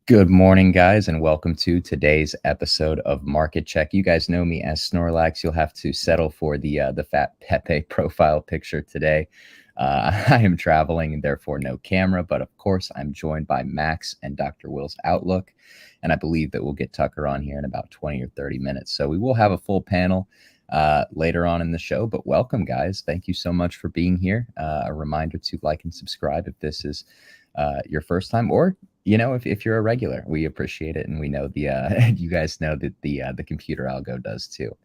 Good morning, guys, and welcome to today's episode of Market Check. You guys know me as Snorlax. You'll have to settle for the Fat Pepe profile picture today. I am traveling and therefore no camera, but of course I'm joined by Max and Dr. Will's Outlook, and I believe that we'll get Tucker on here in about 20 or 30 minutes. So we will have a full panel later on in the show, but welcome, guys. Thank you so much for being here. A reminder to like and subscribe if this is your first time, or if you're a regular, we appreciate it, and we know you guys know that the computer algo does too.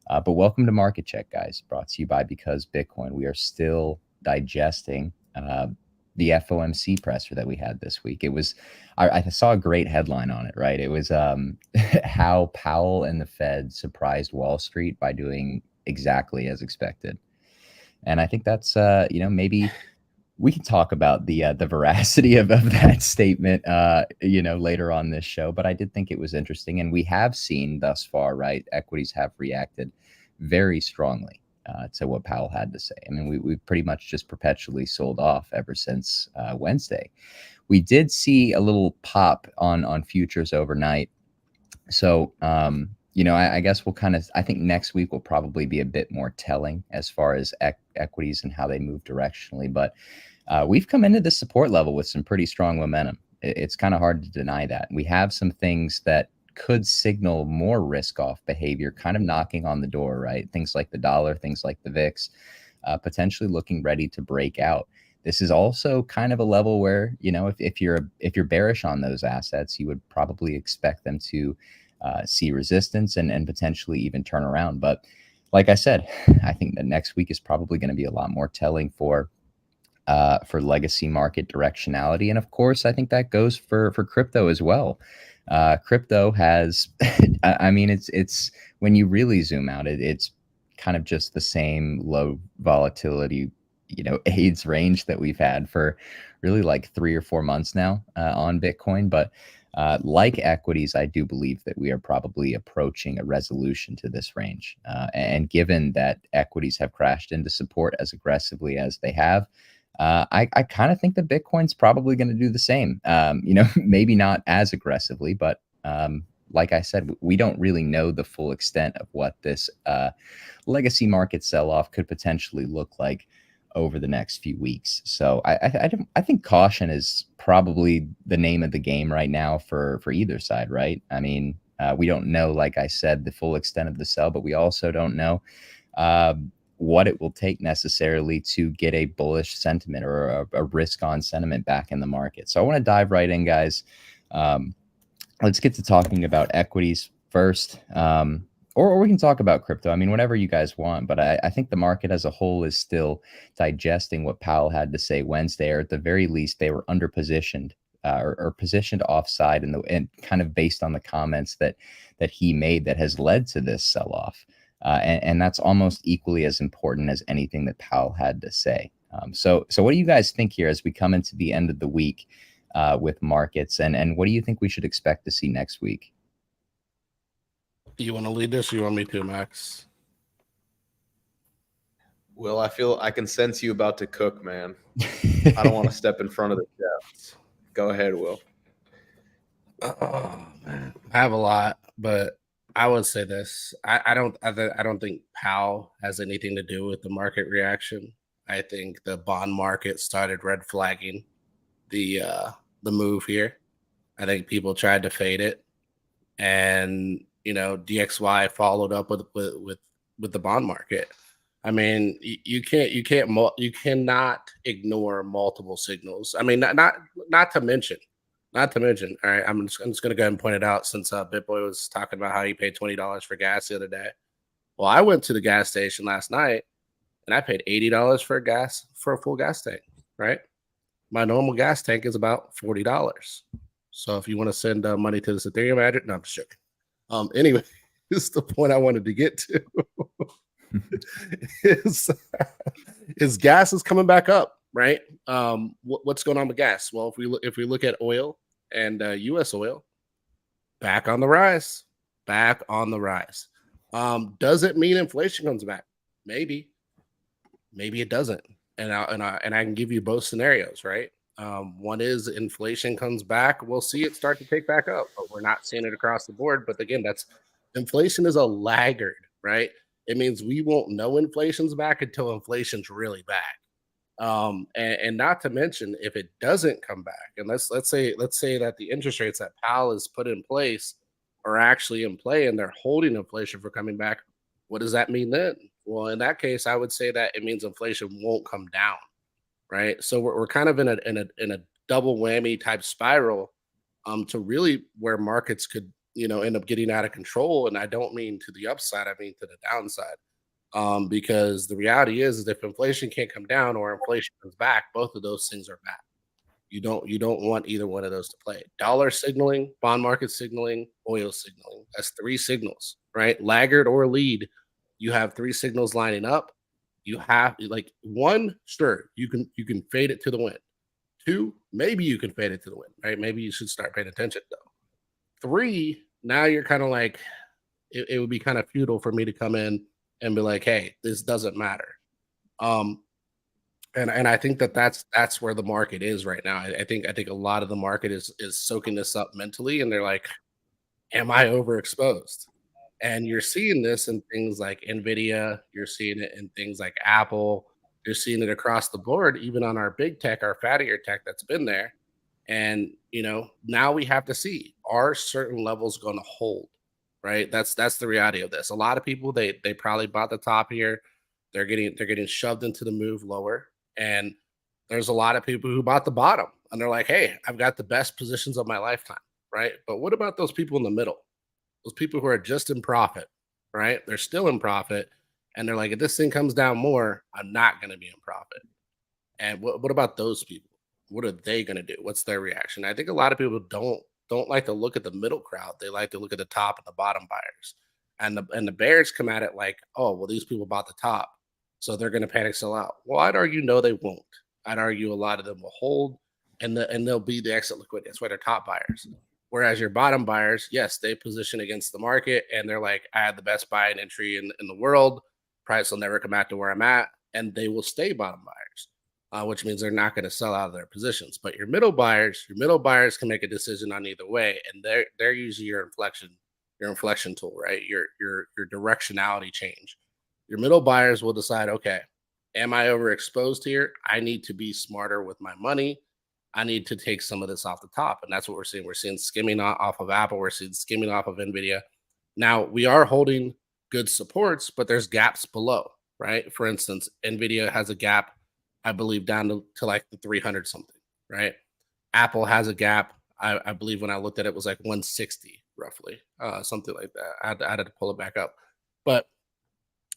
But welcome to Market Check, guys. Brought to you by Because Bitcoin. We are still digesting the FOMC presser that we had this week. It was I saw a great headline on it, right? It was how Powell and the Fed surprised Wall Street by doing exactly as expected, and I think that's maybe we can talk about the veracity of that statement, later on this show. But I did think it was interesting, and we have seen thus far, right? Equities have reacted very strongly to what Powell had to say. I mean, we've pretty much just perpetually sold off ever since Wednesday. We did see a little pop on futures overnight. So, I guess I think next week will probably be a bit more telling as far as equities and how they move directionally. But we've come into this support level with some pretty strong momentum. It's kind of hard to deny that. We have some things that could signal more risk-off behavior kind of knocking on the door, right? Things like the dollar, things like the VIX, potentially looking ready to break out. This is also kind of a level where, if you're bearish on those assets, you would probably expect them to see resistance and potentially even turn around. But like I said, I think that next week is probably going to be a lot more telling for legacy market directionality. And of course, I think that goes for crypto as well. Crypto has, I mean, it's when you really zoom out, it's kind of just the same low volatility, AIDS range that we've had for really like 3 or 4 months now on Bitcoin. But like equities, I do believe that we are probably approaching a resolution to this range. And given that equities have crashed into support as aggressively as they have, I kind of think that Bitcoin's probably going to do the same. Maybe not as aggressively, but like I said, we don't really know the full extent of what this legacy market sell-off could potentially look like over the next few weeks. So I think caution is probably the name of the game right now for either side, right? I mean, we don't know, like I said, the full extent of the sell, but we also don't know what it will take necessarily to get a bullish sentiment or a risk-on sentiment back in the market. So I want to dive right in, guys. Let's get to talking about equities first, or we can talk about crypto. I mean, whatever you guys want, but I think the market as a whole is still digesting what Powell had to say Wednesday, or at the very least, they were underpositioned or positioned offside, and kind of based on the comments that he made that has led to this sell-off. And that's almost equally as important as anything that Powell had to say. So what do you guys think here as we come into the end of the week with markets, and what do you think we should expect to see next week? You want to lead this, or you want me to, Max? Will, I feel I can sense you about to cook, man. I don't want to step in front of the chefs. Go ahead, Will. Oh man, I have a lot, but I would say this: I don't think Powell has anything to do with the market reaction. I think the bond market started red flagging the move here. I think people tried to fade it, and DXY followed up with the bond market. I mean, you cannot ignore multiple signals. I mean, not to mention. All right, I'm just going to go ahead and point it out, since BitBoy was talking about how he paid $20 for gas the other day. Well, I went to the gas station last night, and I paid $80 for a full gas tank. Right, my normal gas tank is about $40. So if you want to send money to this Ethereum address, no, I'm just joking. Anyway, this is the point I wanted to get to. is gas is coming back up, right? What's going on with gas? Well, if we look at oil and U.S. oil, back on the rise. Does it mean inflation comes back? Maybe it doesn't. And I can give you both scenarios, right? One is inflation comes back, we'll see it start to take back up, but we're not seeing it across the board. But again, that's inflation is a laggard, right? It means we won't know inflation's back until inflation's really back. And not to mention if it doesn't come back, and let's say that the interest rates that Powell has put in place are actually in play and they're holding inflation for coming back. What does that mean then? Well, in that case, I would say that it means inflation won't come down, right? So we're kind of in a double whammy type spiral, to really where markets could end up getting out of control. And I don't mean to the upside, I mean to the downside. Because the reality is if inflation can't come down or inflation comes back, both of those things are bad. You don't want either one of those to play. Dollar signaling, bond market signaling, oil signaling. That's three signals, right? Laggard or lead. You have three signals lining up. You have like one, sure, you can fade it to the wind. Two, maybe you can fade it to the wind, right? Maybe you should start paying attention though. Three, now you're kind of like it would be kind of futile for me to come in and be like, hey, this doesn't matter. And I think that's where the market is right now. I think a lot of the market is soaking this up mentally, and they're like, am I overexposed? And you're seeing this in things like Nvidia, you're seeing it in things like Apple, you're seeing it across the board, even on our big tech, our fattier tech that's been there. And now we have to see, are certain levels going to hold, right? That's the reality of this. A lot of people they probably bought the top here. They're getting shoved into the move lower. And there's a lot of people who bought the bottom and they're like, hey, I've got the best positions of my lifetime, right? But what about those people in the middle? Those people who are just in profit, right? They're still in profit. And they're like, if this thing comes down more, I'm not going to be in profit. And what about those people? What are they going to do? What's their reaction? I think a lot of people don't like to look at the middle crowd. They like to look at the top and the bottom buyers. And the bears come at it like, oh, well, these people bought the top, so they're going to panic sell out. Well, I'd argue no, they won't. I'd argue a lot of them will hold, and they'll be the exit liquidity. That's why they're top buyers. Whereas your bottom buyers, yes, they position against the market, and they're like, I had the best buy and entry in the world. Price will never come back to where I'm at, and they will stay bottom buyers, which means they're not going to sell out of their positions. But your middle buyers can make a decision on either way, and they're usually your inflection tool, right? Your directionality change. Your middle buyers will decide, okay, am I overexposed here? I need to be smarter with my money. I need to take some of this off the top. And that's what we're seeing. We're seeing skimming off of Apple. We're seeing skimming off of Nvidia. Now we are holding good supports, but there's gaps below, right? For instance, Nvidia has a gap, I believe, down to like the 300 something, right? Apple has a gap. I believe when I looked at it was like 160 roughly, something like that. I had to pull it back up. But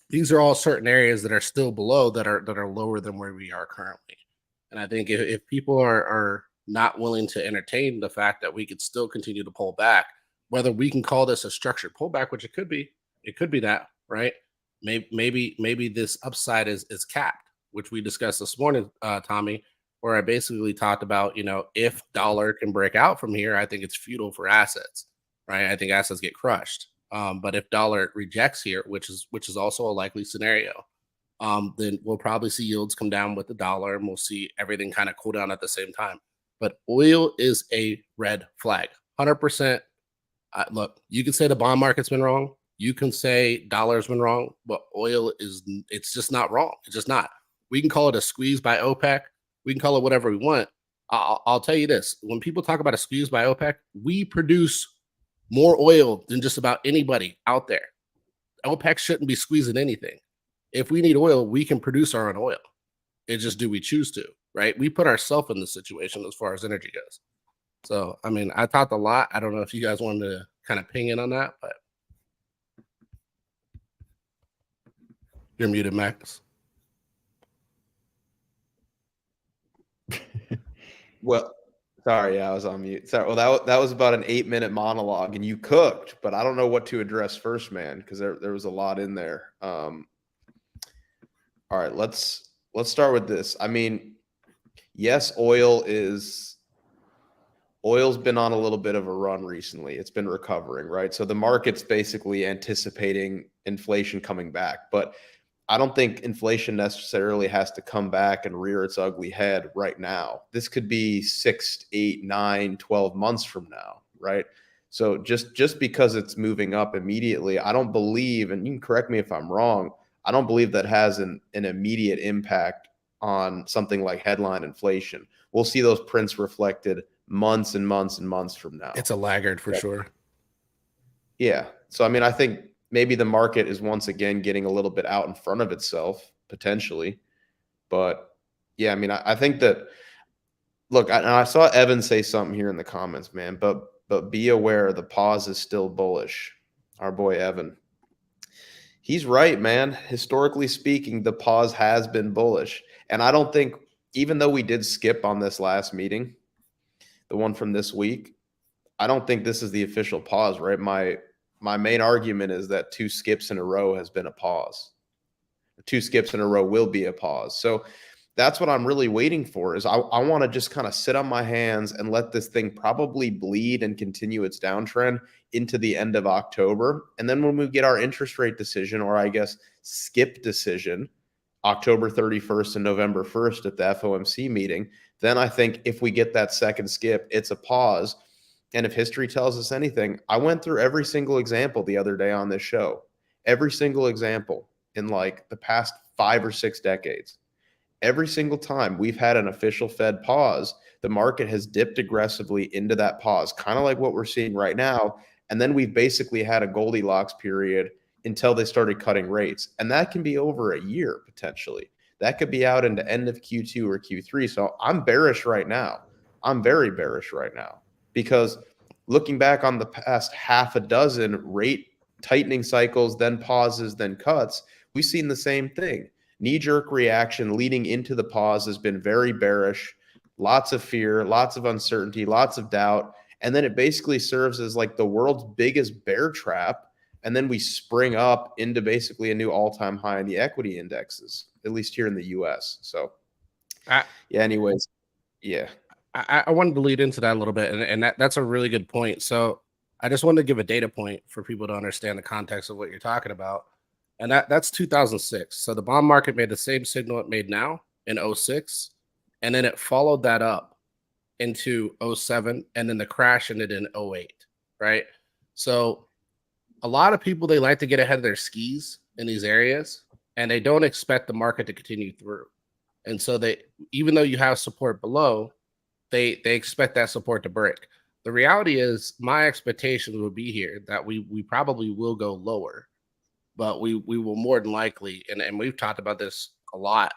these are all certain areas that are still below that are lower than where we are currently. And I think if people are not willing to entertain the fact that we could still continue to pull back, whether we can call this a structured pullback, which it could be that, right? Maybe this upside is capped, which we discussed this morning, Tommy, where I basically talked about, if dollar can break out from here, I think it's futile for assets, right? I think assets get crushed. But if dollar rejects here, which is also a likely scenario, then we'll probably see yields come down with the dollar, and we'll see everything kind of cool down at the same time. But oil is a red flag, 100%. Look, you can say the bond market's been wrong. You can say dollar's been wrong, but it's just not wrong. It's just not. We can call it a squeeze by OPEC. We can call it whatever we want. I'll tell you this. When people talk about a squeeze by OPEC, we produce more oil than just about anybody out there. OPEC shouldn't be squeezing anything. If we need oil, we can produce our own oil. It's just, do we choose to, right? We put ourselves in this situation as far as energy goes. So, I mean, I talked a lot. I don't know if you guys wanted to kind of ping in on that, but you're muted, Max. Well, sorry, I was on mute. Sorry. Well, that was about an 8-minute monologue, and you cooked, but I don't know what to address first, man, because there was a lot in there. All right, let's start with this. I mean, yes, oil's been on a little bit of a run recently. It's been recovering, right? So the market's basically anticipating inflation coming back. But I don't think inflation necessarily has to come back and rear its ugly head right now. This could be 6, 8, 9, 12 months from now, right? So just because it's moving up immediately, I don't believe, and you can correct me if I'm wrong, I don't believe that has an immediate impact on something like headline inflation. We'll see those prints reflected months and months and months from now. It's a laggard for sure. Yeah. So, I mean, I think maybe the market is once again getting a little bit out in front of itself, potentially. But yeah, I mean, I think that, look, I saw Evan say something here in the comments, man, but be aware the pause is still bullish. Our boy Evan. He's right, man. Historically speaking, the pause has been bullish. And I don't think, even though we did skip on this last meeting, the one from this week, I don't think this is the official pause, right? My main argument is that 2 skips in a row has been a pause. 2 skips in a row will be a pause. So that's what I'm really waiting for is I want to just kind of sit on my hands and let this thing probably bleed and continue its downtrend into the end of October. And then when we get our interest rate decision, or I guess skip decision, October 31st and November 1st at the FOMC meeting, then I think if we get that second skip, it's a pause. And if history tells us anything, I went through every single example the other day on this show, every single example in like the past 5 or 6 decades. Every single time we've had an official Fed pause, the market has dipped aggressively into that pause, kind of like what we're seeing right now. And then we've basically had a Goldilocks period until they started cutting rates. And that can be over a year potentially. That could be out into end of Q2 or Q3. So I'm bearish right now. I'm very bearish right now because looking back on the past half a dozen rate tightening cycles, then pauses, then cuts, we've seen the same thing. Knee-jerk reaction leading into the pause has been very bearish, lots of fear, lots of uncertainty, lots of doubt. And then it basically serves as like the world's biggest bear trap. And then we spring up into basically a new all-time high in the equity indexes, at least here in the US. So, yeah, anyways, yeah. I wanted to lead into that a little bit, and that's a really good point. So I just wanted to give a data point for people to understand the context of what you're talking about. And that's 2006. So the bond market made the same signal it made now in 06. And then it followed that up into 07. And then the crash ended in 08, right? So a lot of people, they like to get ahead of their skis in these areas. And they don't expect the market to continue through. And so they, even though you have support below, they expect that support to break. The reality is my expectations would be here that we probably will go lower. But we will more than likely, and we've talked about this a lot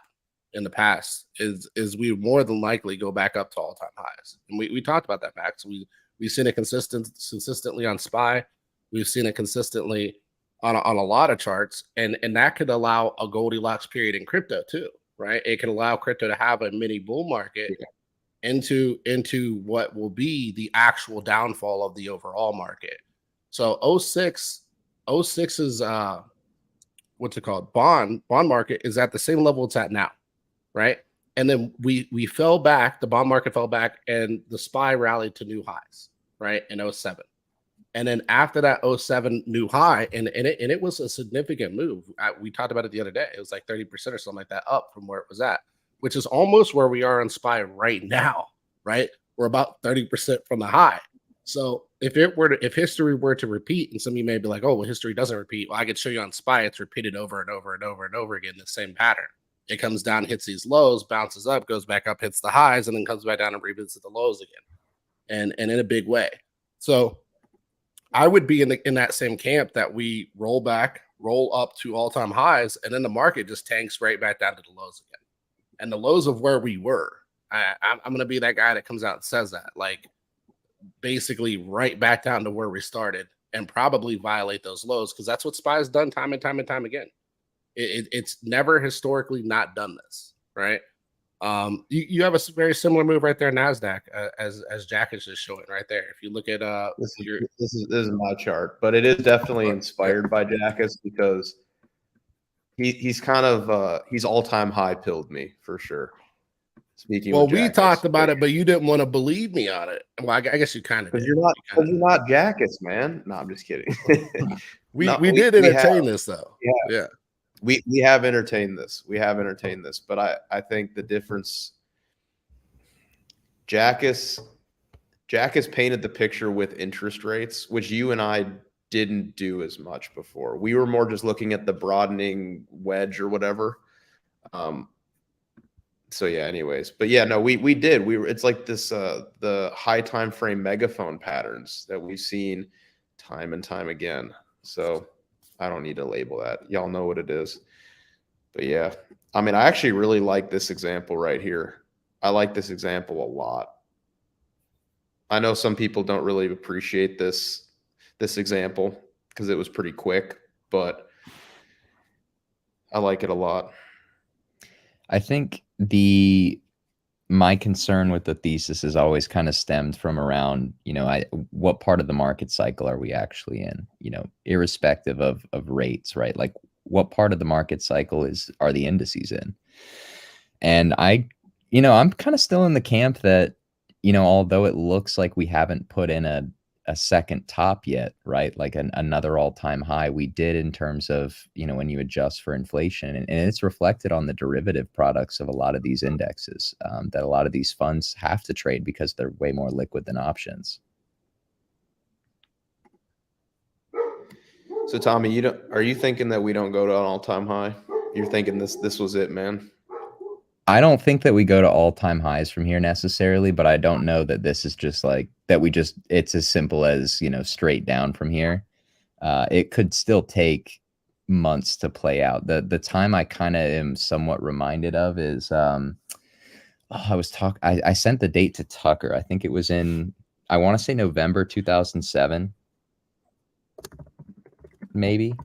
in the past, is we more than likely go back up to all-time highs. And we talked about that, Max. We've seen it consistently on SPY. We've seen it consistently on a lot of charts. And that could allow a Goldilocks period in crypto too, right? It can allow crypto to have a mini bull market into what will be the actual downfall of the overall market. So 06 is what's it called? Bond market is at the same level it's at now, right? And then we fell back, the bond market fell back, and the SPY rallied to new highs, right? In 07. And then after that 07 new high, and it was a significant move. We talked about it the other day. It was like 30% or something like that up from where it was at, which is almost where we are on SPY right now, right? We're about 30% from the high. So if history were to repeat, and some of you may be like, oh, well, history doesn't repeat. Well, I could show you on SPY, it's repeated over and over and over and over again, the same pattern. It comes down, hits these lows, bounces up, goes back up, hits the highs, and then comes back down and revisits the lows again, and in a big way. So I would be in that same camp that we roll up to all-time highs, and then the market just tanks right back down to the lows again. And the lows of where we were, I'm going to be that guy that comes out and says that, like, basically right back down to where we started and probably violate those lows, because that's what SPY has done time and time and time again. It's never historically not done this, right? You have a very similar move right there, NASDAQ, as Jack is just showing right there. If you look at this is my chart, but it is definitely inspired by Jackus because he's kind of he's all-time high pilled me for sure. Speaking, well, we talked about it, but you didn't want to believe me on it. Well, I guess you kind of because you're not Jackus, man. No, I'm just kidding. we did entertain this though. Yeah. We have entertained this. But I think the difference. Jack has painted the picture with interest rates, which you and I didn't do as much before. We were more just looking at the broadening wedge or whatever. So yeah, anyways, but yeah, no, we did. It's like this the high time frame megaphone patterns that we've seen time and time again. So I don't need to label that. Y'all know what it is. But yeah, I mean, I actually really like this example right here. I like this example a lot. I know some people don't really appreciate this example because it was pretty quick, but I like it a lot. I think my concern with the thesis is always kind of stemmed from around, what part of the market cycle are we actually in, irrespective of rates, right? Like what part of the market cycle are the indices in? And I'm kind of still in the camp that, although it looks like we haven't put in a second top yet, right? Like another all-time high we did in terms of, when you adjust for inflation, and it's reflected on the derivative products of a lot of these indexes that a lot of these funds have to trade because they're way more liquid than options. So Tommy, are you thinking that we don't go to an all-time high? You're thinking this was it, man? I don't think that we go to all-time highs from here necessarily, but I don't know that this is just like that it's as simple as, straight down from here. It could still take months to play out. The time I kind of am somewhat reminded of is I sent the date to Tucker. I think it was I want to say November 2007. Maybe.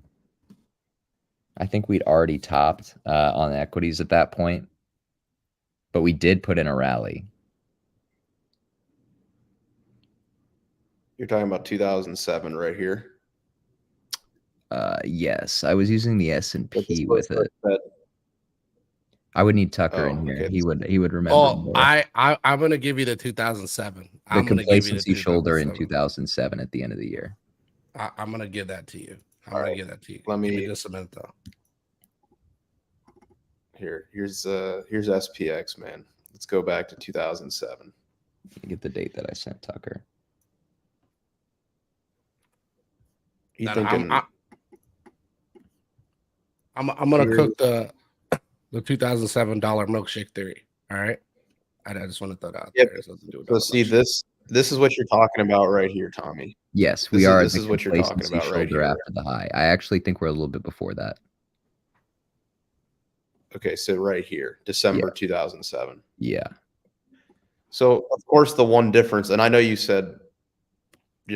I think we'd already topped on equities at that point. But we did put in a rally. You're talking about 2007 right here. Yes, I was using the S&P with it. I would need Tucker in here. Okay. He would remember. Oh, I'm gonna give you the 2007. The complacency shoulder in 2007 at the end of the year. I'm gonna give that to you. Give me just a minute though. Here's SPX, man. Let's go back to 2007. Get the date that I sent Tucker. I'm gonna cook the $2007 milkshake theory. All right, I just want to throw that out there. So see this is what you're talking about right here, Tommy. Yes, this is what you're talking about right here. After the high, I actually think we're a little bit before that. Okay, so right here, December 2007. Yeah. So of course the one difference, and I know you said,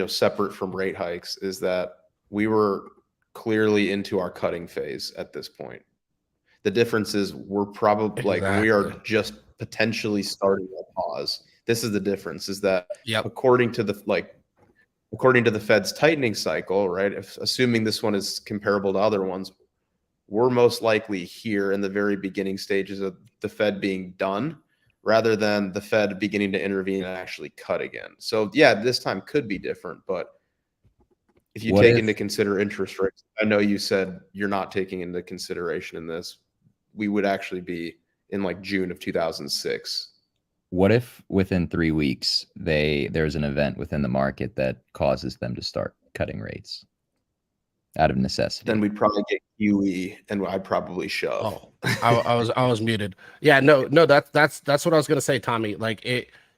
separate from rate hikes, is that we were clearly into our cutting phase at this point. The difference is we're probably we are just potentially starting a pause. This is the difference, is that according to the Fed's tightening cycle, right? Assuming this one is comparable to other ones, we're most likely here in the very beginning stages of the Fed being done, rather than the Fed beginning to intervene and actually cut again. So yeah, this time could be different, but if you take into consider interest rates, I know you said you're not taking into consideration in this, we would actually be in like June of 2006. What if within 3 weeks there's an event within the market that causes them to start cutting rates out of necessity? Then we'd probably get QE, and I'd probably shove. Oh, I was muted. Yeah, no, that's what I was gonna say, Tommy. Like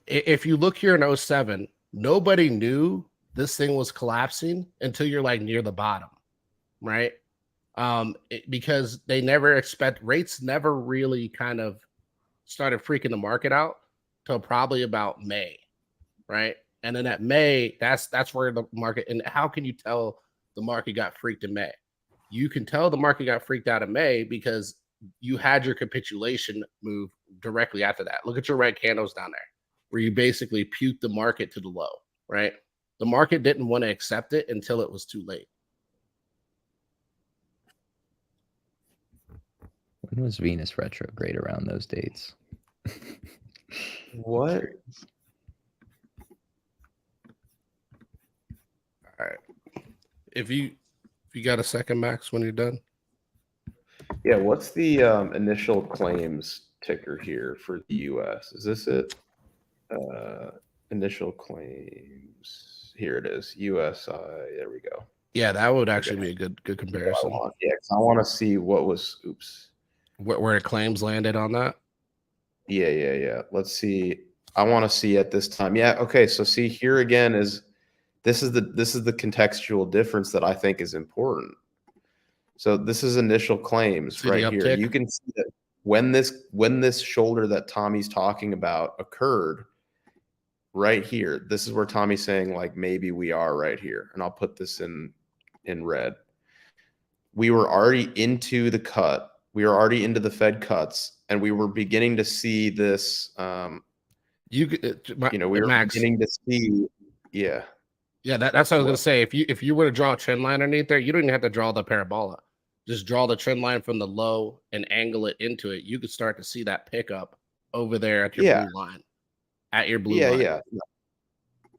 if you look here in 07, nobody knew this thing was collapsing until you're like near the bottom, right? Because they never rates never really kind of started freaking the market out till probably about May, right? And then at May, that's where the market. And how can you tell the market got freaked in May? You can tell the market got freaked out in May because you had your capitulation move directly after that. Look at your red candles down there, where you basically puked the market to the low, right? The market didn't want to accept it until it was too late. When was Venus retrograde around those dates? What? All right. If you got a second, Max, when you're done. Yeah, what's the initial claims ticker here for the US? Is this it? Initial claims. Here it is. USI. There we go. Yeah, that would actually be a good comparison. Yeah, because I want to see what was. Oops. Where claims landed on that. Yeah. Let's see. I want to see at this time. Yeah. Okay. So see here again is this is the contextual difference that I think is important. So this is initial claims See right the here. uptick? You can see that when this shoulder that Tommy's talking about occurred right here, this is where Tommy's saying like maybe we are right here, and I'll put this in red. We were already into the cut. We were already into the Fed cuts, and we were beginning to see this. We were Max, beginning to see, yeah. Yeah, that's what I was gonna say. If you were to draw a trend line underneath there, you don't even have to draw the parabola. Just draw the trend line from the low and angle it into it. You could start to see that pickup over there at your blue line. At your blue line.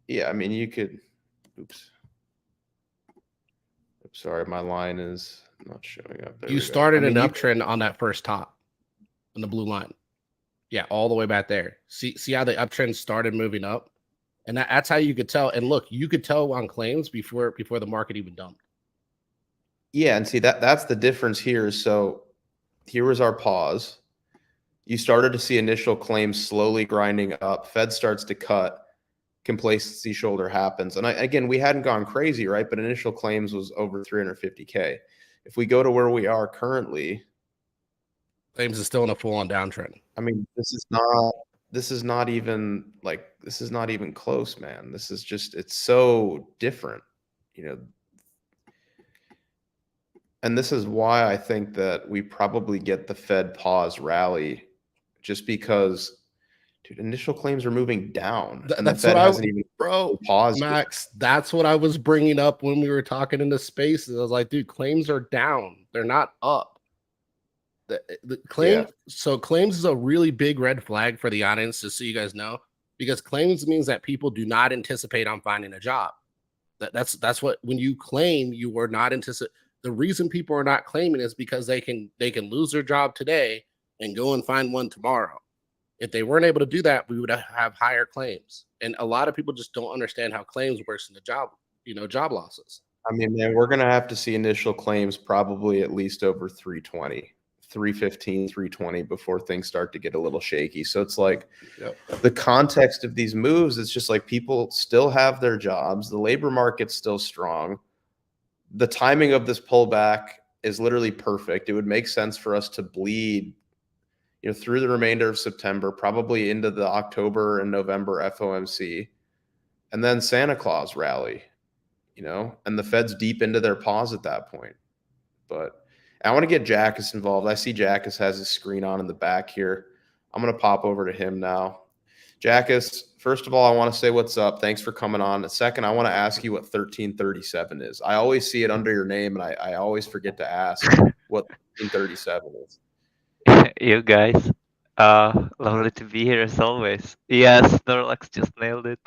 Yeah. I mean, you could. Oops. Sorry, my line is not showing up. There you started an uptrend on that first top on the blue line. Yeah, all the way back there. See how the uptrend started moving up? And that's how you could tell. And look, you could tell on claims before the market even dumped. Yeah, and see that's the difference here. So here was our pause. You started to see initial claims slowly grinding up. Fed starts to cut. Complacency shoulder happens. And again, we hadn't gone crazy, right? But initial claims was over 350K. If we go to where we are currently, claims is still in a full-on downtrend. I mean, this is not even close, man. This is just, it's so different, and this is why I think that we probably get the Fed pause rally, just because, dude, initial claims are moving down, and the Fed hasn't even paused. Max, that's what I was bringing up when we were talking in the spaces. I was like, dude, claims are down; they're not up. The claim, so claims is a really big red flag for the audience, just so you guys know, because claims means that people do not anticipate on finding a job. That's what, when you claim, you were not anticipate. The reason people are not claiming is because they can lose their job today and go and find one tomorrow. If they weren't able to do that, we would have higher claims. And a lot of people just don't understand how claims works in the job, job losses. I mean, man, we're going to have to see initial claims probably at least over 320, 315, 320 before things start to get a little shaky. So it's like the context of these moves, it's just like people still have their jobs. The labor market's still strong. The timing of this pullback is literally perfect. It would make sense for us to bleed, through the remainder of September, probably into the October and November FOMC, and then Santa Claus rally, and the Fed's deep into their pause at that point. But I want to get Jackus involved. I see Jackus has his screen on in the back here. I'm going to pop over to him now. Jackus, first of all, I want to say what's up. Thanks for coming on. Second, I want to ask you what 1337 is. I always see it under your name, and I always forget to ask what 1337 is. You guys, lovely to be here as always. Yes, Snorlax just nailed it.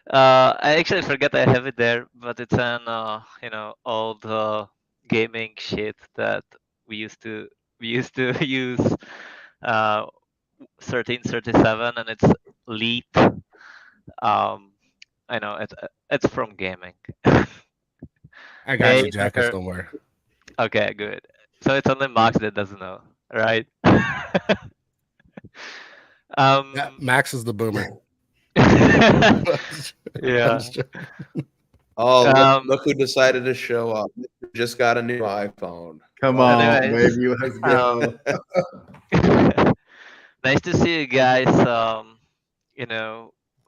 I actually forget I have it there, but it's an old gaming shit that we used to use 1337, and it's leap. I know it's from gaming. I got you, Jackus. Don't worry. Okay, good. So it's only Max that doesn't know, right? Max is the boomer. Yeah. Oh, look who decided to show up. Just got a new iPhone. Come on, baby. Let's go. Nice to see you guys,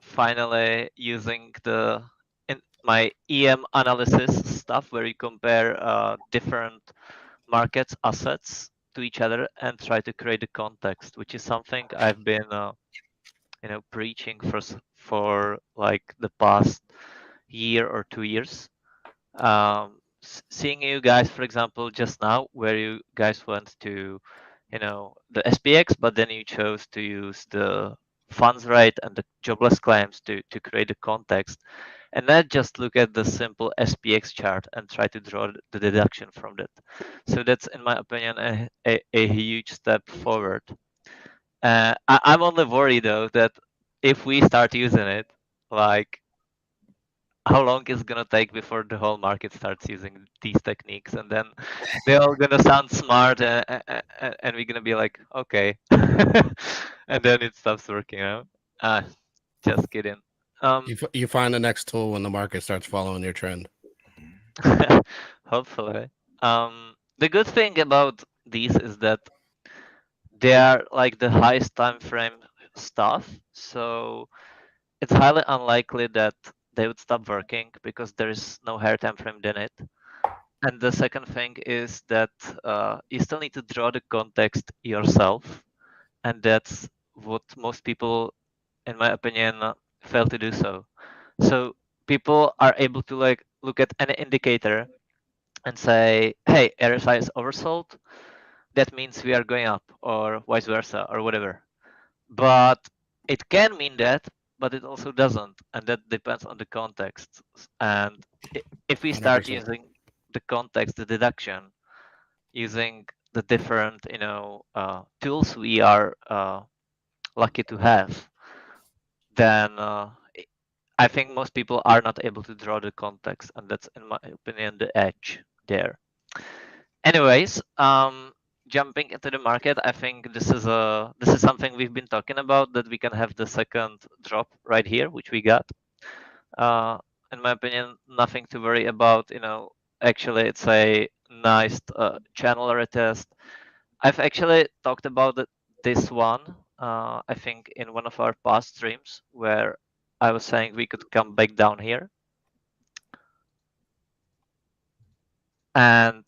finally using my EM analysis stuff where you compare different markets, assets to each other and try to create a context, which is something I've been, preaching for like the past year or 2 years. Seeing you guys, for example, just now, where you guys went to, the SPX, but then you chose to use the funds rate and the jobless claims to create a context. and not just look at the simple SPX chart and try to draw the deduction from that. So that's, in my opinion, a huge step forward. I'm only worried though that if we start using it, like, how long is it gonna take before the whole market starts using these techniques, and then they're all gonna sound smart, and we're gonna be like, okay, and then it stops working out. Just kidding. You find the next tool when the market starts following your trend. Hopefully. The good thing about these is that they are like the highest time frame stuff, so it's highly unlikely that they would stop working because there is no higher time frame than it. And the second thing is that you still need to draw the context yourself, and that's what most people, in my opinion, fail to do so. So people are able to like look at any indicator and say, hey, RSI is oversold, that means we are going up, or vice versa, or whatever. But it can mean that, but it also doesn't, and that depends on the context. And if we start 100%. using the context, the deduction, using the different tools we are lucky to have, then I think most people are not able to draw the context, and that's, in my opinion, the edge there. Anyways, jumping into the market, I think this is something we've been talking about, that we can have the second drop right here, which we got. In my opinion, nothing to worry about. Actually, it's a nice channel retest. I've actually talked about this one, I think, in one of our past streams, where I was saying we could come back down here. And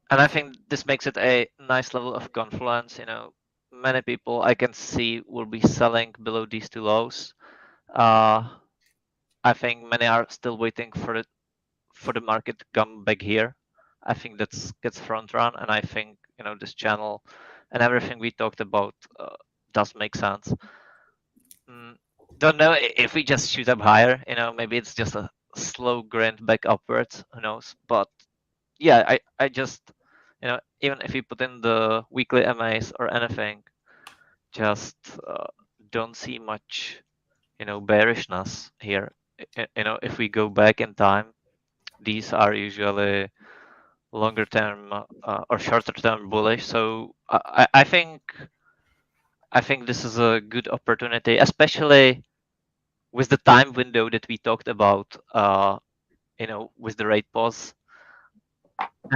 I think this makes it a nice level of Confluence. Many people I can see will be selling below these two lows. I think many are still waiting for the market to come back here. I think that gets front run, and I think this channel and everything we talked about does make sense. Don't know if we just shoot up higher. Maybe it's just a slow grind back upwards. Who knows? But yeah, I just even if you put in the weekly MAs or anything, just don't see much bearishness here. If we go back in time, these are usually longer term or shorter term bullish. So I think this is a good opportunity, especially with the time window that we talked about. With the rate pause.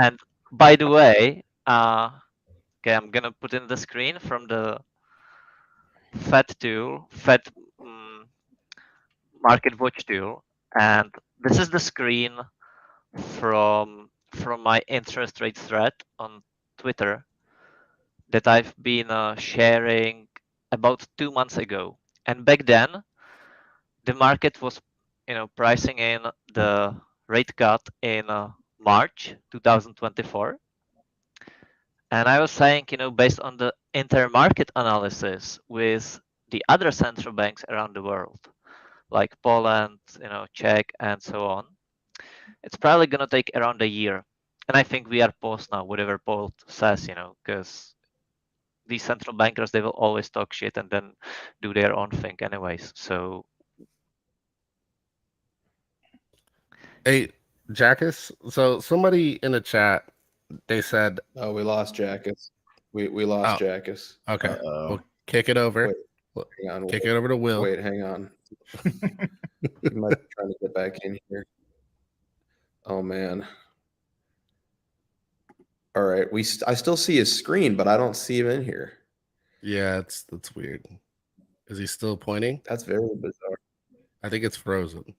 And by the way, okay, I'm gonna put in the screen from the Fed tool, Fed Market Watch tool, and this is the screen from my interest rate thread on Twitter that I've been sharing about 2 months ago. And back then, the market was, pricing in the rate cut in March 2024. And I was saying, based on the inter-market analysis with the other central banks around the world, like Poland, Czech, and so on, it's probably going to take around a year. And I think we are post now, whatever Paul says, because these central bankers, they will always talk shit and then do their own thing anyways. So, hey, Jackus. So somebody in the chat, they said, Oh, we lost Jackus. We lost Jackus. Okay, we'll kick it over. Hang on, kick it over to Will. Wait, hang on. He might be trying to get back in here. Oh man. All right, I still see his screen, but I don't see him in here. Yeah, that's weird. Is he still pointing? That's very bizarre. I think it's frozen.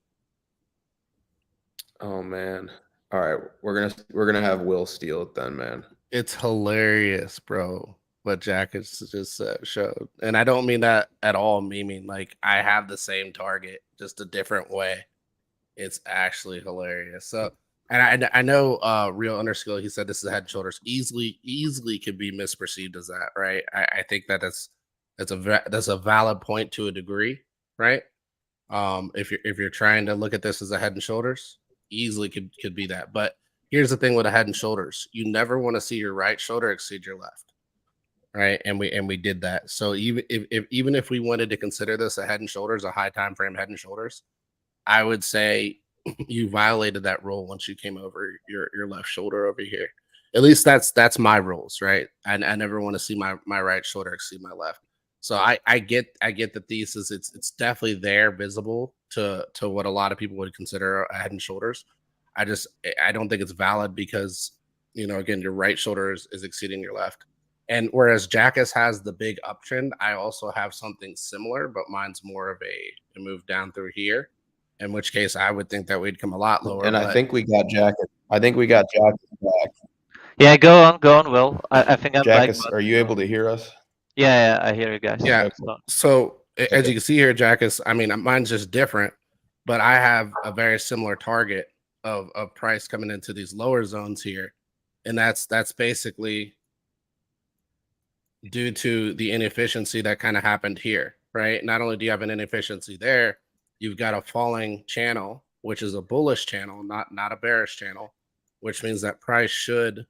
Oh man. All right, we're gonna have Will steal it then, man. It's hilarious, bro, what Jack has just showed, and I don't mean that at all. Meaning like I have the same target, just a different way. It's actually hilarious. So, and I know Real Underskill. He said this is head and shoulders. Easily could be misperceived as that, right? I think that's a valid point to a degree, right? If you're trying to look at this as a head and shoulders, easily could be that. But here's the thing with a head and shoulders: you never want to see your right shoulder exceed your left, right? And we did that. So even if we wanted to consider this a head and shoulders, a high time frame head and shoulders, I would say you violated that rule once you came over your left shoulder over here. At least that's my rules, right? I never want to see my right shoulder exceed my left. So I get the thesis. It's definitely there, visible to what a lot of people would consider a head and shoulders. I don't think it's valid because again your right shoulder is exceeding your left. And whereas Jackass has the big uptrend, I also have something similar, but mine's more of a move down through here. In which case, I would think that we'd come a lot lower. And I think we got Jacket. I think we got Jacket back. Yeah, go on, Will. I think I'm back. Jackass, are you able to hear us? Yeah, I hear you guys. Yeah. Okay. So as Okay. you can see here, Jackass, I mean, mine's just different, but I have a very similar target of price coming into these lower zones here. And that's basically due to the inefficiency that kind of happened here, right? Not only do you have an inefficiency there, you've got a falling channel, which is a bullish channel, not a bearish channel, which means that price should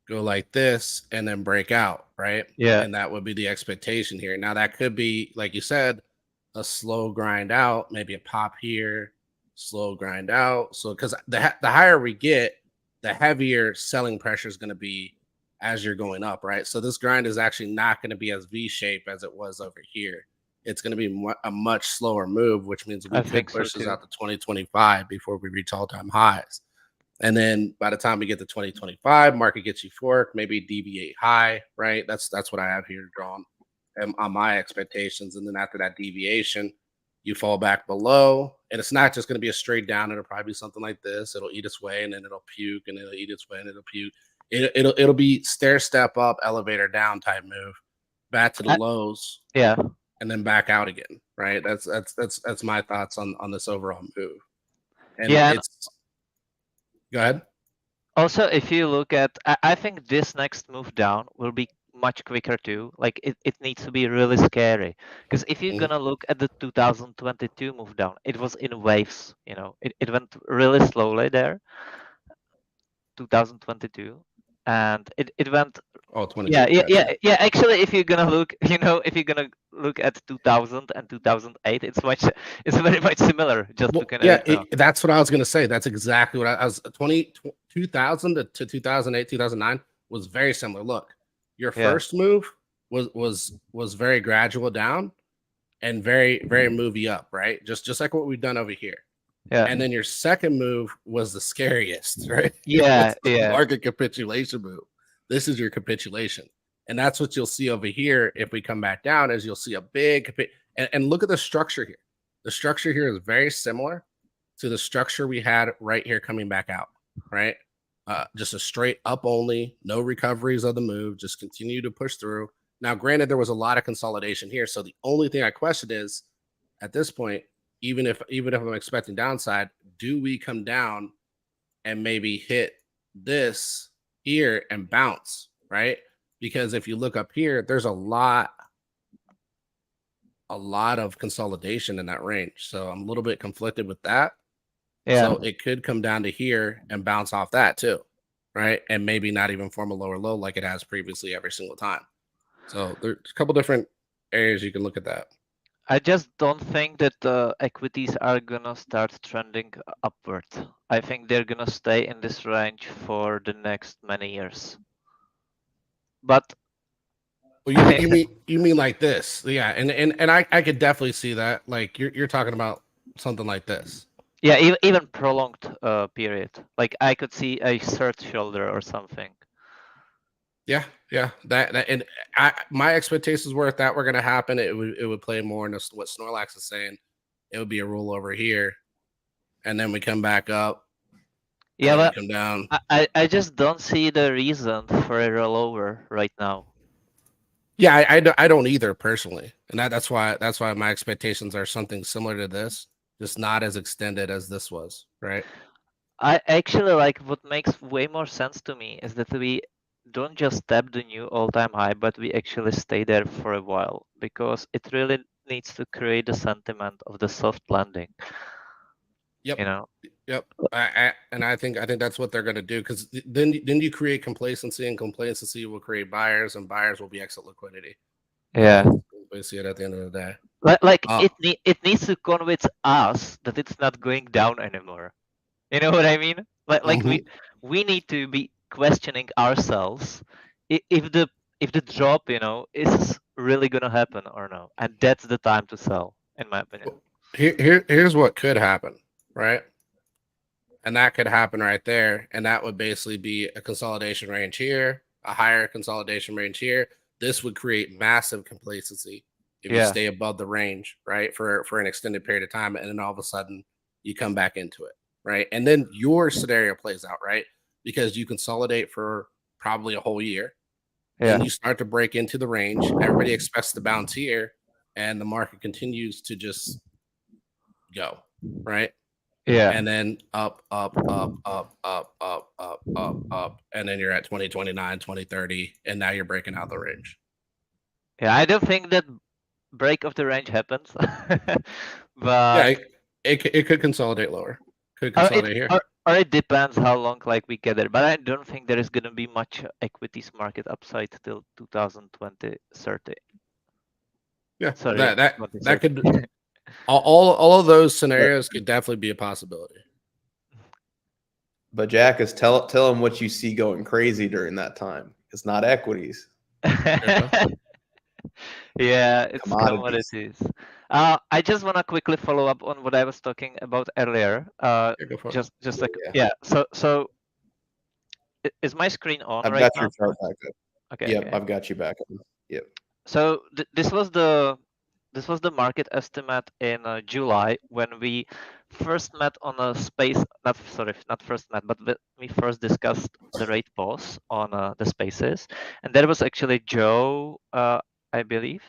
go like this and then break out, right? Yeah. And that would be the expectation here. Now that could be, like you said, a slow grind out, maybe a pop here, slow grind out. So because the higher we get, the heavier selling pressure is going to be as you're going up, right? So this grind is actually not going to be as V-shaped as it was over here. It's going to be a much slower move, which means we could push this out to 2025 before we reach all-time highs. And then by the time we get to 2025, market gets euphoric, maybe deviate high, right? That's what I have here drawn on my expectations. And then after that deviation, you fall back below, and it's not just going to be a straight down. It'll probably be something like this. It'll eat its way, and then it'll puke, and it'll eat its way, and it'll puke. It'll be stair step up, elevator down type move, back to the lows, Yeah, and then back out again, right? That's my thoughts on this overall move. And yeah, it's go ahead. also, if you look at, I think this next move down will be much quicker too. Like it needs to be really scary. Because if you're gonna look at the 2022 move down, it was in waves. It went really slowly there. 2022, and it went. Oh, 22. Yeah. Actually, if you're gonna look, if you're gonna look at 2000 and 2008, it's very much similar. Just well, looking at it. That's what I was gonna say. That's exactly what I was. 2000 to 2008, 2009 was very similar. Look, your first move was very gradual down, and very movie up, right? Just like what we've done over here. Yeah. And then your second move was the scariest, right? Yeah, Market capitulation move. This is your capitulation. And that's what you'll see over here if we come back down, is you'll see a big and look at the structure here. The structure here is very similar to the structure we had right here coming back out, right? Just a straight up only, no recoveries of the move, just continue to push through. Now, granted, there was a lot of consolidation here. So the only thing I question is, at this point, even if I'm expecting downside, do we come down and maybe hit this here and bounce, right? Because if you look up here, there's a lot of consolidation in that range. So I'm a little bit conflicted with that. Yeah. So it could come down to here and bounce off that too, right? And maybe not even form a lower low like it has previously every single time. So there's a couple different areas you can look at that. I just don't think that the equities are gonna start trending upward. I think they're gonna stay in this range for the next many years. But well, you mean like this, yeah, and I could definitely see that. Like you're talking about something like this. Yeah, even prolonged period. Like I could see a third shoulder or something. Yeah, that and my expectations were if that were going to happen, it would play more into what Snorlax is saying. It would be a rollover here, and then we come back up. Yeah, but come down. I just don't see the reason for a rollover right now. Yeah, I don't either personally, and that's why my expectations are something similar to this, just not as extended as this was, right? I actually like what makes way more sense to me is that we don't just tap the new all-time high, but we actually stay there for a while, because it really needs to create the sentiment of the soft landing. Yep. You know. Yep. I think that's what they're going to do, because then you create complacency, and complacency will create buyers, and buyers will be exit liquidity. Yeah. We see it at the end of the day. Like it needs to convince us that it's not going down anymore. You know what I mean? Like we need to be questioning ourselves if the drop, you know, is really gonna happen or no, and that's the time to sell, in my opinion. Here's what could happen, right? And that could happen right there, and that would basically be a consolidation range here, a higher consolidation range here. This would create massive complacency if you stay above the range, right, for an extended period of time, and then all of a sudden you come back into it, right? And then your scenario plays out, right? Because you consolidate for probably a whole year. Then you start to break into the range. Everybody expects to bounce here, and the market continues to just go, right? Yeah. And then up, and then you're at 2029, 2030, and now you're breaking out the range. Yeah, I don't think that break of the range happens. But yeah, it could consolidate lower. Could consolidate here. Or it depends how long like we get there. But I don't think there is going to be much equities market upside till 2020, 30. Yeah, sorry, that could all of those scenarios could definitely be a possibility. But Jack, is tell him what you see going crazy during that time. It's not equities. Yeah, it's commodities. I just want to quickly follow up on what I was talking about earlier. Just like So is my screen on I've right got now? your chart back up. Okay. Yep, okay. I've got you back up. Yep. So this was the market estimate in July when we first met on a space. Not first met, but we first discussed the rate pause on the spaces, and that was actually Joe, I believe,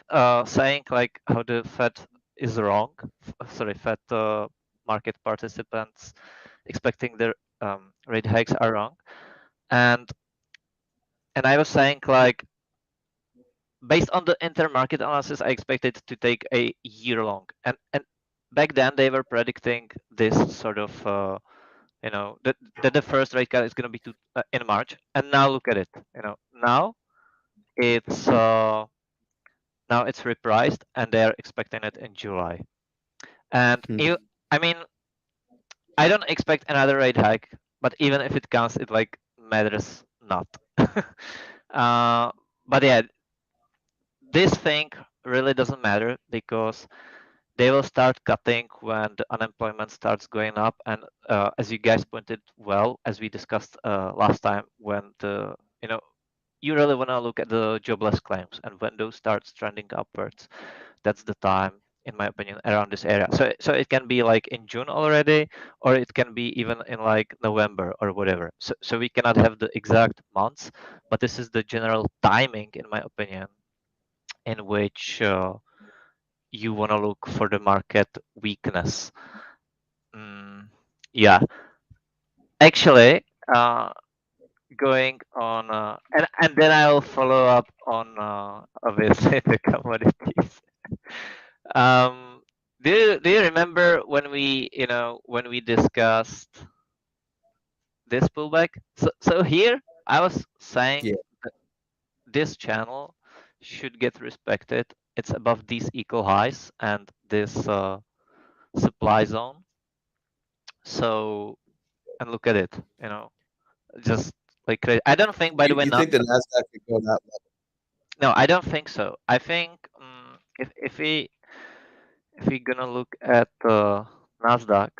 saying like how the Fed is wrong. Fed market participants expecting their rate hikes are wrong, and I was saying like, based on the intermarket analysis, I expected to take a year long, and back then they were predicting this sort of that the first rate cut is going to be in March, and now look at it. Now it's repriced, and they are expecting it in July. And I mean, I don't expect another rate hike, but even if it comes, it like matters not. But yeah, this thing really doesn't matter because they will start cutting when the unemployment starts going up, and as you guys pointed well, as we discussed last time, when you really want to look at the jobless claims, and when those start trending upwards, that's the time, in my opinion, around this area. So it can be like in June already, or it can be even in like November or whatever. So we cannot have the exact months, but this is the general timing, in my opinion, in which you want to look for the market weakness. Yeah, actually, going on, and then I'll follow up on obviously the commodities. Do you remember when we discussed this pullback? So here I was saying that this channel should get respected. It's above these equal highs and this supply zone. So, and look at it, just like crazy. I don't think, by the way, you think the Nasdaq could go that level? No, I don't think so. I think if we're gonna look at the Nasdaq.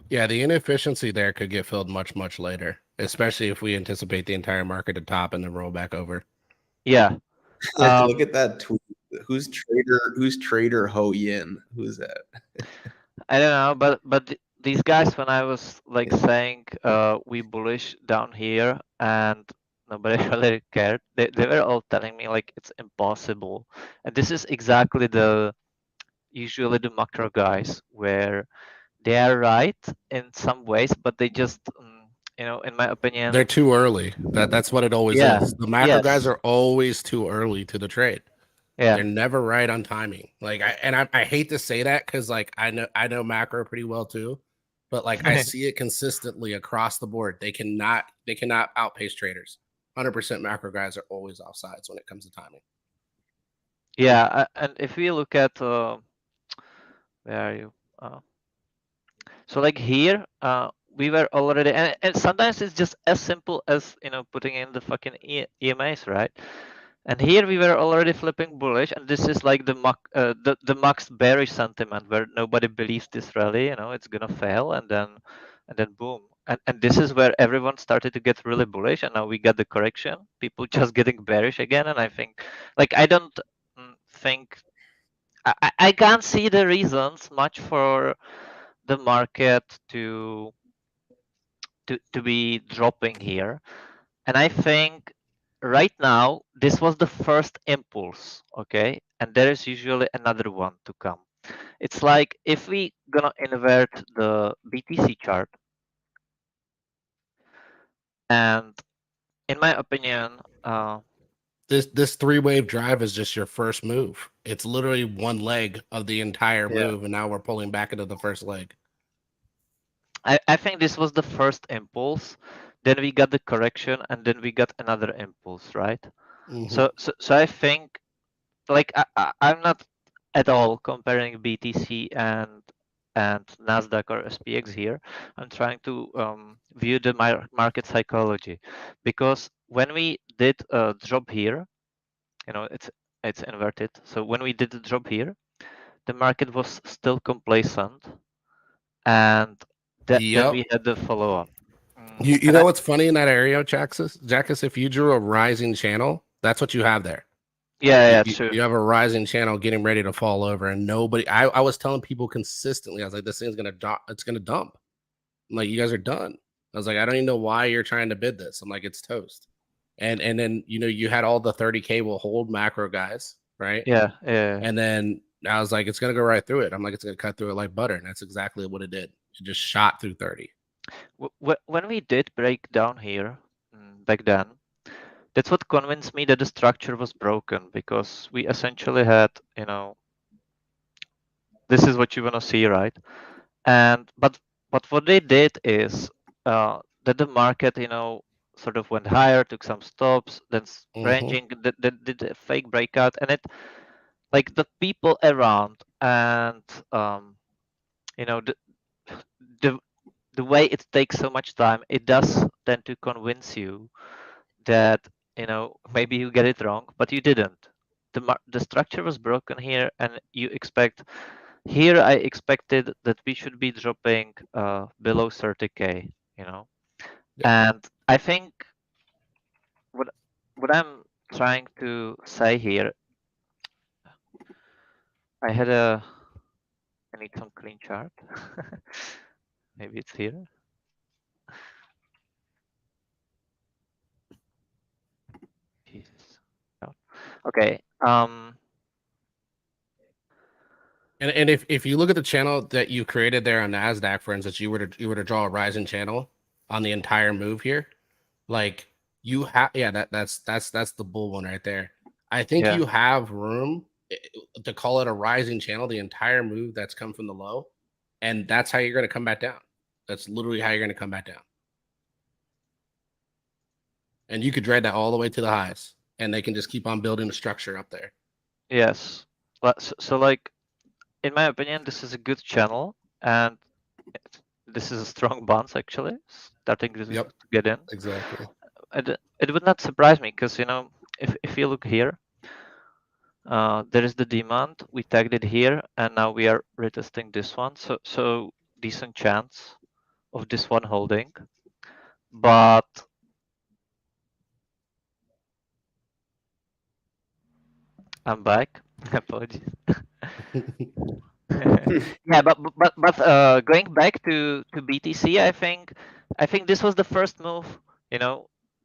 Yeah, the inefficiency there could get filled much, much later, especially if we anticipate the entire market to top and then roll back over. Yeah. Look at that tweet. Who's trader Ho Yin? Who's that? I don't know, but these guys, when I was like saying we bullish down here and nobody really cared, they were all telling me like it's impossible. And this is exactly usually the macro guys, where they are right in some ways, but they just in my opinion, they're too early. That's what it always is. The macro guys are always too early to the trade. Yeah. They're never right on timing. Like I hate to say that because like I know macro pretty well too, but like I see it consistently across the board. They cannot outpace traders. 100% macro guys are always offsides when it comes to timing. Yeah, and if we look at where are you? So like here, we were already, and sometimes it's just as simple as putting in the fucking EMAs, right? And here we were already flipping bullish, and this is like the max bearish sentiment where nobody believes this rally, it's gonna fail, and then boom. And this is where everyone started to get really bullish, and now we got the correction. People just getting bearish again, and I think, like, I don't think I can't see the reasons much for the market to be dropping here. And I think right now this was the first impulse, okay? And there is usually another one to come. It's like if we gonna invert the BTC chart, and in my opinion, this 3-wave drive is just your first move. It's literally one leg of the entire move, and now we're pulling back into the first leg. I think this was the first impulse. Then we got the correction, and then we got another impulse, right? Mm-hmm. So I think, like, I'm not at all comparing BTC and Nasdaq or SPX here. I'm trying to view the market psychology, because when we did a drop here, it's inverted. So when we did the drop here, the market was still complacent, and then we had the follow up. You know what's funny in that area, Jackus? If you drew a rising channel, that's what you have there. Yeah, true. You have a rising channel getting ready to fall over, and nobody. I was telling people consistently, I was like, this thing's it's gonna dump. I'm like, you guys are done. I was like, I don't even know why you're trying to bid this. I'm like, it's toast. And then you had all the 30K will hold macro guys, right? Yeah. And then I was like, it's gonna go right through it. I'm like, it's gonna cut through it like butter, and that's exactly what it did. It just shot through 30. When we did break down here back then, that's what convinced me that the structure was broken, because we essentially had, this is what you want to see, right? But what they did is that the market, sort of went higher, took some stops, then ranging, did a fake breakout, and it, like, the people around, and the way it takes so much time, it does tend to convince you that maybe you get it wrong, but you didn't. The structure was broken here, and you expect here. I expected that we should be dropping below 30K, and I think what I'm trying to say here, I need some clean chart. Maybe it's here. Jesus. Okay. And if you look at the channel that you created there on Nasdaq, for instance, you were to draw a rising channel on the entire move here, like you have, that's the bull one right there. I think you have room to call it a rising channel, the entire move that's come from the low, and that's how you're going to come back down. That's literally how you're going to come back down. And you could drag that all the way to the highs, and they can just keep on building the structure up there. Yes. So like, in my opinion, this is a good channel, and this is a strong bounce, actually, starting to get in. Exactly. It would not surprise me, because if you look here, there is the demand. We tagged it here, and now we are retesting this one. So decent chance of this one holding, but I'm back. Apologies. Yeah, but going back to BTC, I think this was the first move.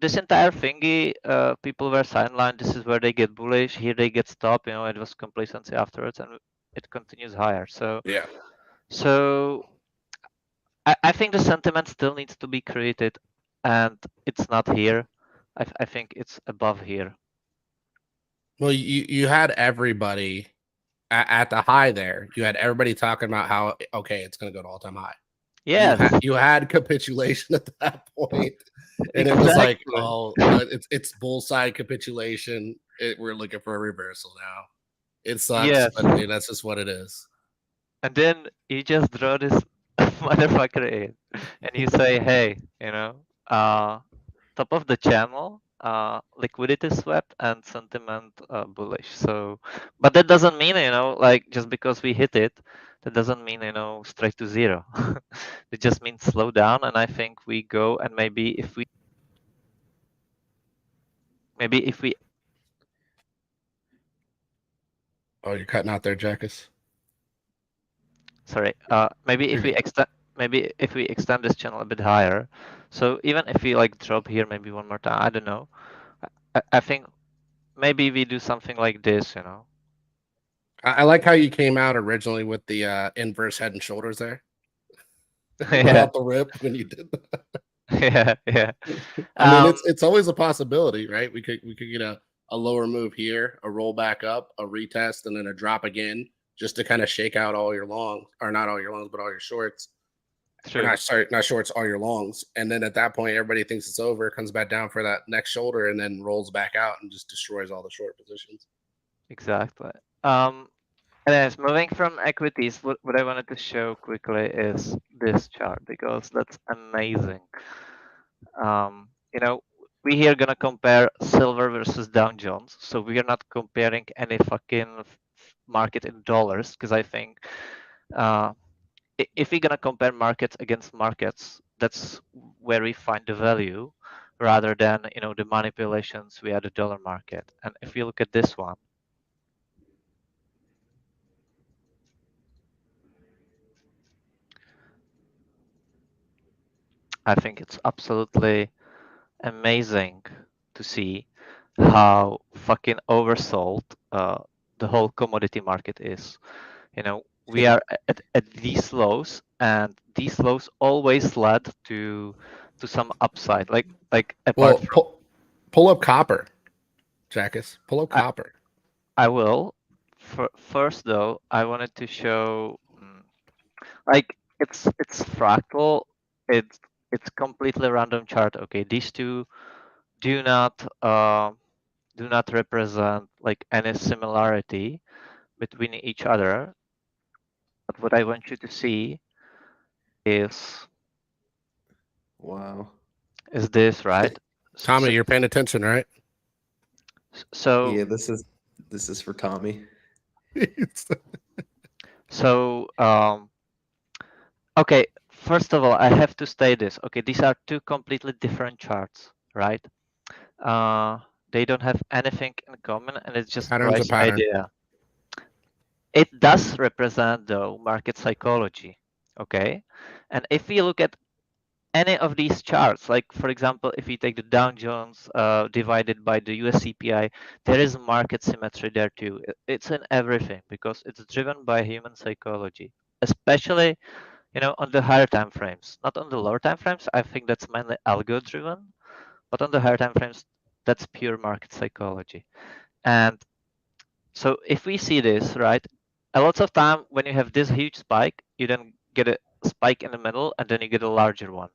This entire thingy, people were sidelined. This is where they get bullish. Here they get stopped. It was complacency afterwards, and it continues higher. So yeah. So I think the sentiment still needs to be created, and it's not here. I think it's above here. Well, you had everybody at the high there. You had everybody talking about how okay, it's going to go to all-time high. Yes. You had capitulation at that point, and Exactly. it was like, oh, it's bull side capitulation. We're looking for a reversal now. It sucks, Yes. but that's just what it is. And then you just draw this motherfucker in, and you say, hey, top of the channel, liquidity swept and sentiment bullish. So, but that doesn't mean, like just because we hit it, that doesn't mean, straight to zero. It just means slow down. And I think we go, and maybe if we Oh, you're cutting out there, Jackus. sorry, maybe if we extend this channel a bit higher, so even if we like drop here maybe one more time, I don't know, I think maybe we do something like this, I like how you came out originally with the inverse head and shoulders there. Yeah. Out the rip when you did Yeah. that. I mean, it's always a possibility, right? We could get a lower move here, a roll back up, a retest, and then a drop again, just to kind of shake out all your longs, or not all your longs, but all your shorts. True. Not shorts, all your longs. And then at that point, everybody thinks it's over, comes back down for that next shoulder, and then rolls back out and just destroys all the short positions. Exactly. Anyways, moving from equities, what I wanted to show quickly is this chart, because that's amazing. We here gonna compare silver versus Dow Jones, so we are not comparing any fucking market in dollars, because I think if we're gonna compare markets against markets, that's where we find the value, rather than the manipulations we had the dollar market. And if you look at this one, I think it's absolutely amazing to see how fucking oversold the whole commodity market is. We are at these lows, and these lows always led to some upside. Like apart from pull up copper, Jackus. Pull up copper. I will. First though, I wanted to show like it's fractal. It's completely random chart. Okay, these two do not represent like any similarity between each other. But what I want you to see is Wow. is this, right? Tommy, you're paying attention, right? So yeah, this is for Tommy. So okay, first of all, I have to state this. Okay, these are two completely different charts, right? They don't have anything in common, and it's just price idea. It does represent, though, market psychology, okay? And if we look at any of these charts, like for example, if you take the Dow Jones divided by the US CPI, there is market symmetry there too. It's in everything because it's driven by human psychology, especially on the higher time frames, not on the lower time frames. I think that's mainly algo driven, but on the higher time frames, that's pure market psychology. And so if we see this, right, a lot of time when you have this huge spike, you then get a spike in the middle and then you get a larger one.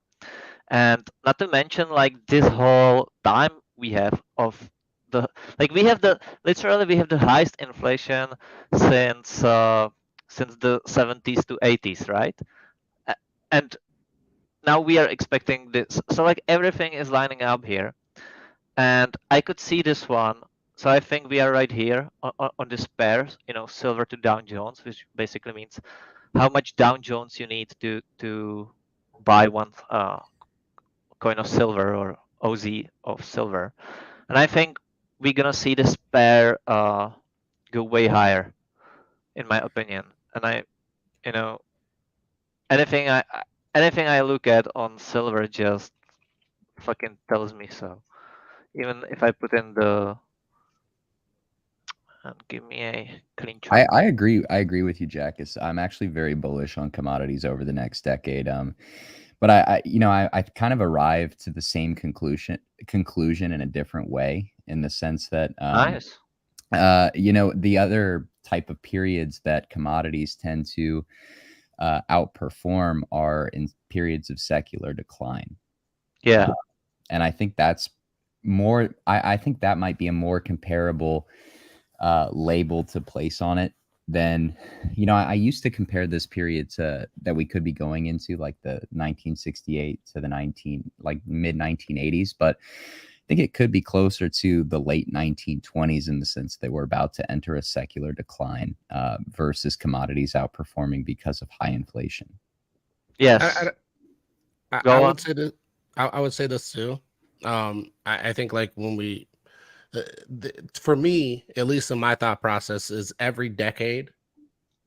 And not to mention like this whole time we have of the we have the highest inflation since the 70s to 80s, right? And now we are expecting this. So like everything is lining up here, and I could see this one. So I think we are right here on this pair, silver to Dow Jones, which basically means how much Dow Jones you need to buy one coin of silver or OZ of silver. And I think we're gonna see this pair go way higher, in my opinion. And anything I look at on silver just fucking tells me so. Even if I put in the and give me a clean chart. I agree with you, Jackus. I'm actually very bullish on commodities over the next decade. But I kind of arrived to the same conclusion in a different way, in the sense that Nice. The other type of periods that commodities tend to outperform are in periods of secular decline. Yeah. And I think that's more, I think that might be a more comparable label to place on it than, I used to compare this period to that we could be going into, like the 1968 to the mid 1980s, but I think it could be closer to the late 1920s in the sense that we're about to enter a secular decline versus commodities outperforming because of high inflation. Yes. I would say that. I would say this too. I think like when we, for me, at least in my thought process, is every decade,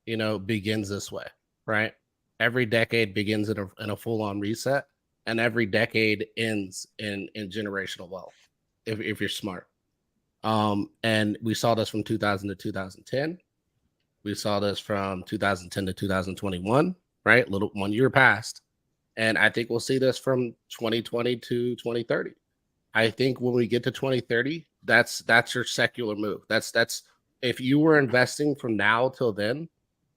begins this way, right? Every decade begins in a full on reset, and every decade ends in generational wealth. If you're smart, and we saw this from 2000 to 2010. We saw this from 2010 to 2021, right? Little 1 year passed. And I think we'll see this from 2020 to 2030. I think when we get to 2030, that's your secular move. That's if you were investing from now till then,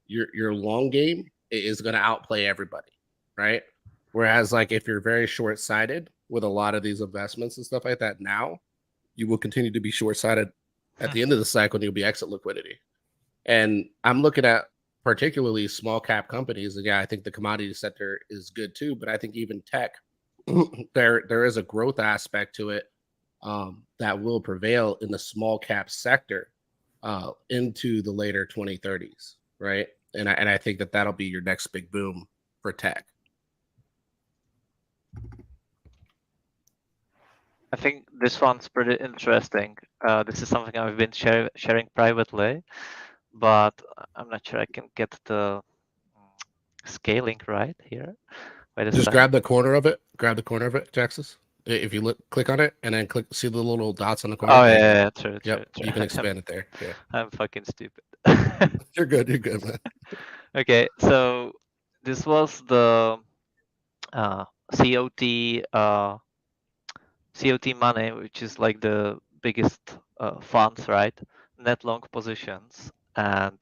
your long game is going to outplay everybody, right? Whereas like if you're very short-sighted with a lot of these investments and stuff like that now, you will continue to be short-sighted at the end of the cycle and you'll be exit liquidity. And I'm looking at particularly small cap companies. And yeah, I think the commodity sector is good too, but I think even tech, there is a growth aspect to it that will prevail in the small cap sector into the later 2030s, right? And I think that'll be your next big boom for tech. I think this one's pretty interesting. This is something I've been sharing privately, but I'm not sure I can get the scaling right here. Just grab the corner of it. Grab the corner of it, Jaxus. If you click on it and then see the little dots on the corner. Oh yeah, true. You can expand it there. Yeah. I'm fucking stupid. You're good, man. Okay, so this was the COT money, which is like the biggest funds, right? Net long positions, and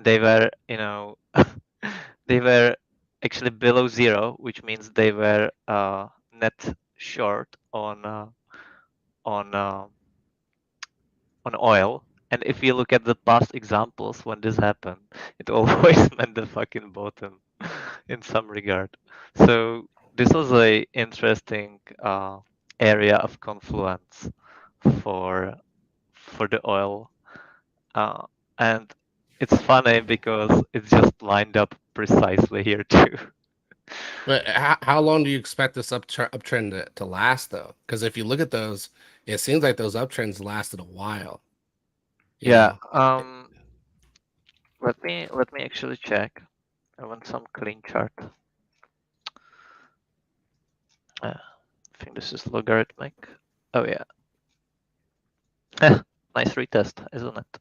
they were, they were actually below zero, which means they were net short on oil. And if you look at the past examples when this happened, it always meant the fucking bottom in some regard. So this was a interesting area of confluence for the oil, and it's funny because it's just lined up precisely here too. But how long do you expect this uptrend to last, though? Because if you look at those, it seems like those uptrends lasted a while. Yeah. Let me actually check. I want some clean chart. I think this is logarithmic. Oh yeah. Nice retest, isn't it?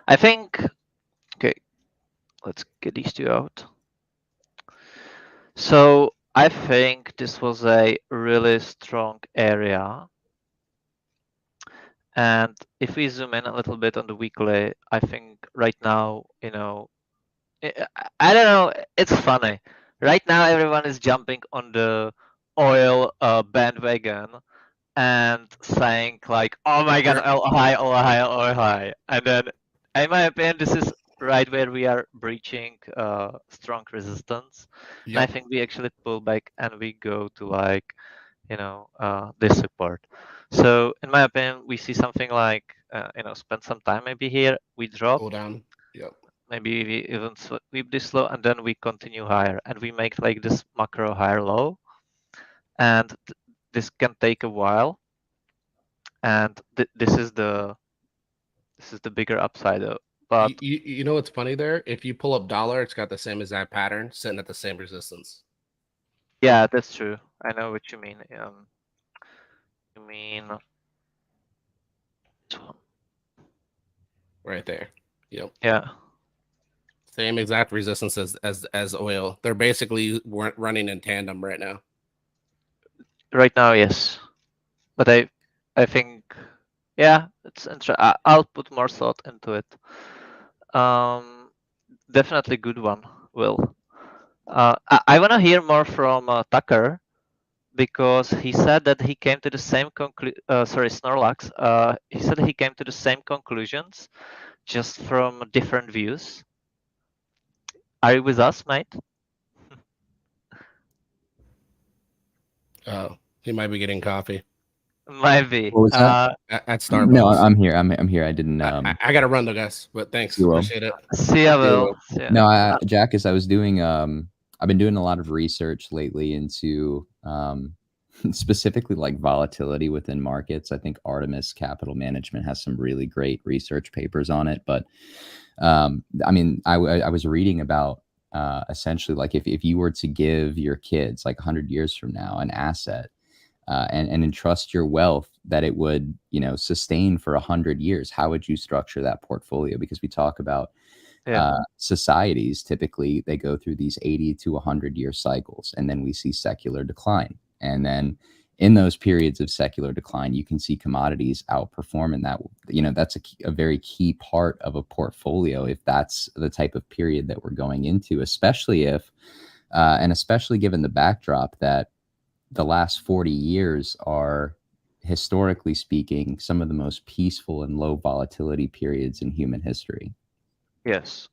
I think. Okay, let's get these two out. So I think this was a really strong area. And if we zoom in a little bit on the weekly, I think right now, I don't know, it's funny. Right now, everyone is jumping on the oil bandwagon and saying like, oh my God, oil high, oil high, oil high. And then, in my opinion, this is right where we are breaching strong resistance. Yep. And I think we actually pull back and we go to like, this support. So in my opinion, we see something like, spend some time maybe here, we drop. Go down. Yep. Maybe we even sweep this low and then we continue higher and we make like this macro higher low. And this can take a while. And this is the bigger upside though. But you know what's funny there? If you pull up dollar, it's got the same exact pattern, sitting at the same resistance. Yeah, that's true. I know what you mean. You mean this one right there? Yep. Yeah. Same exact resistance as oil. They're basically running in tandem right now. Right now, yes. But I think, yeah, it's interesting. I'll put more thought into it. Definitely good one, Will. I want to hear more from Tucker, because he said that he came to the same sorry, Snorlax. He said he came to the same conclusions, just from different views. Are you with us, mate? Oh, he might be getting coffee Maybe. What was that? at Starbucks. No, I'm here. I'm here. I didn't. I got to run though, guys. But thanks. You will. Appreciate it. See ya, Will. No, Jack, as I was doing, I've been doing a lot of research lately into specifically like volatility within markets. I think Artemis Capital Management has some really great research papers on it. But I mean, I was reading about essentially like if you were to give your kids like 100 years from now an asset and entrust your wealth that it would, you know, sustain for 100 years, how would you structure that portfolio? Because we talk about societies, typically they go through these 80 to 100-year cycles, and then we see secular decline. And then in those periods of secular decline, you can see commodities outperform, and that, you know, that's a very key part of a portfolio if that's the type of period that we're going into, especially if and especially given the backdrop that the last 40 years are, historically speaking, some of the most peaceful and low volatility periods in human history. Yes.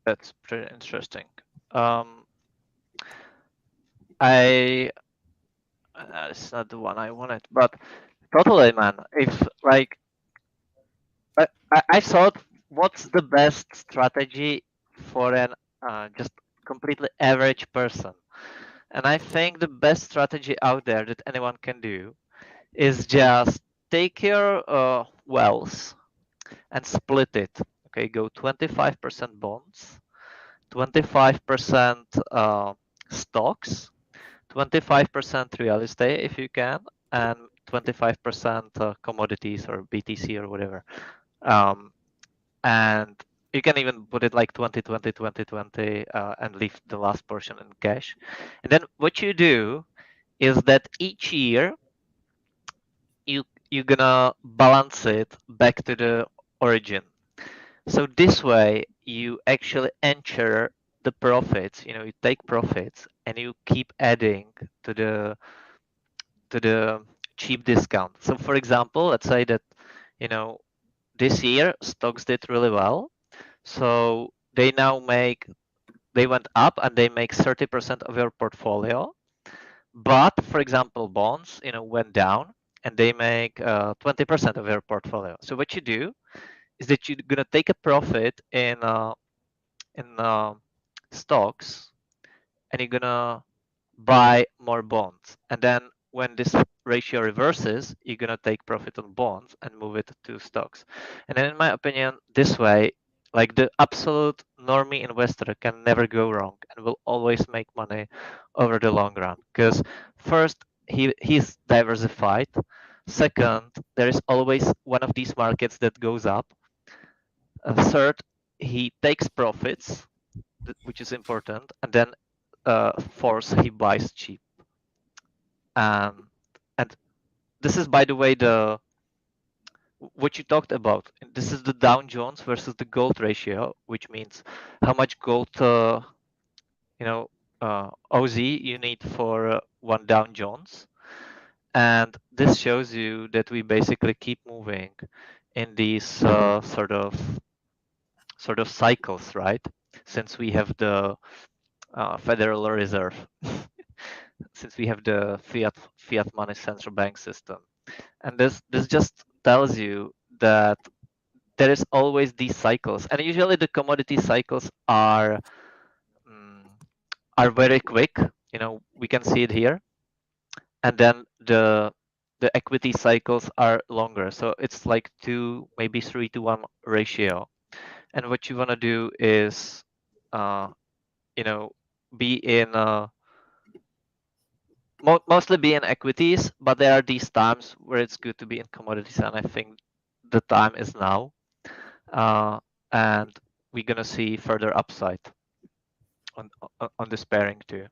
That's pretty interesting. It's not the one I wanted, but totally, man. If like, I thought, what's the best strategy for an just completely average person? And I think the best strategy out there that anyone can do is just take your wealth and split it. Okay, go 25% bonds, 25% stocks, 25% real estate if you can, and 25% commodities or BTC or whatever. And you can even put it like 20, 20, 20, 20, and leave the last portion in cash. And then what you do is that each year you're gonna balance it back to the origin. So this way you actually ensure the profits. You know, you take profits and you keep adding to the cheap discount. So for example, let's say that, you know, this year stocks did really well. So they went up and they make 30% of your portfolio. But for example, bonds, you know, went down and they make 20% of your portfolio. So what you do is that you're gonna take a profit in stocks, and you're gonna buy more bonds. And then when this ratio reverses, you're gonna take profit on bonds and move it to stocks. And then, in my opinion, this way, like the absolute normie investor can never go wrong and will always make money over the long run. Because first, he's diversified. Second, there is always one of these markets that goes up. Third, he takes profits, which is important. And then fourth, he buys cheap. And this is, by the way, what you talked about. This is the Dow Jones versus the gold ratio, which means how much gold, OZ you need for one Dow Jones. And this shows you that we basically keep moving in these sort of cycles, right? Since we have the Federal Reserve, since we have the fiat money central bank system. And this just tells you that there is always these cycles, and usually the commodity cycles are very quick. You know, we can see it here, and then the equity cycles are longer. So it's like 2, maybe 3-to-1 ratio. And what you want to do is, be in mostly be in equities, but there are these times where it's good to be in commodities, and I think the time is now. And we're gonna see further upside on this pairing too.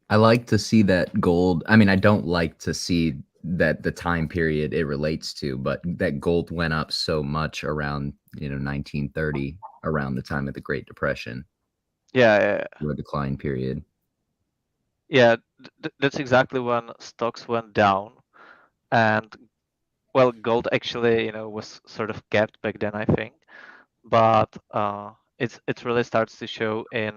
I like to see that gold. I mean, I don't like to see that the time period it relates to, but that gold went up so much around 1930, around the time of the Great Depression, Yeah, the decline period. yeah. That's exactly when stocks went down, and well, gold actually, was sort of kept back then, I think, but it really starts to show in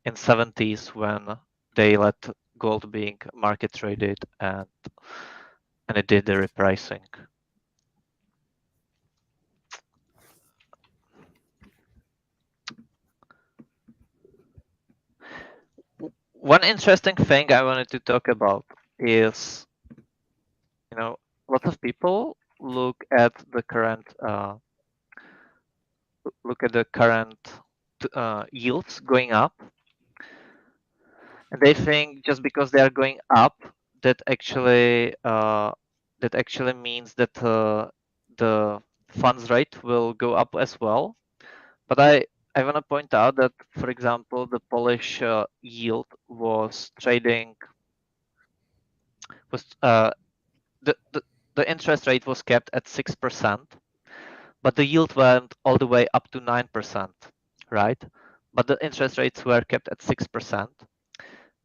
70s when they let gold being market traded and it did the repricing. One interesting thing I wanted to talk about is, lots of people look at the current yields going up, and they think just because they are going up, that actually means that the funds rate will go up as well. But I want to point out that, for example, the Polish yield was trading was the interest rate was kept at 6%, but the yield went all the way up to 9%, right? But the interest rates were kept at 6%,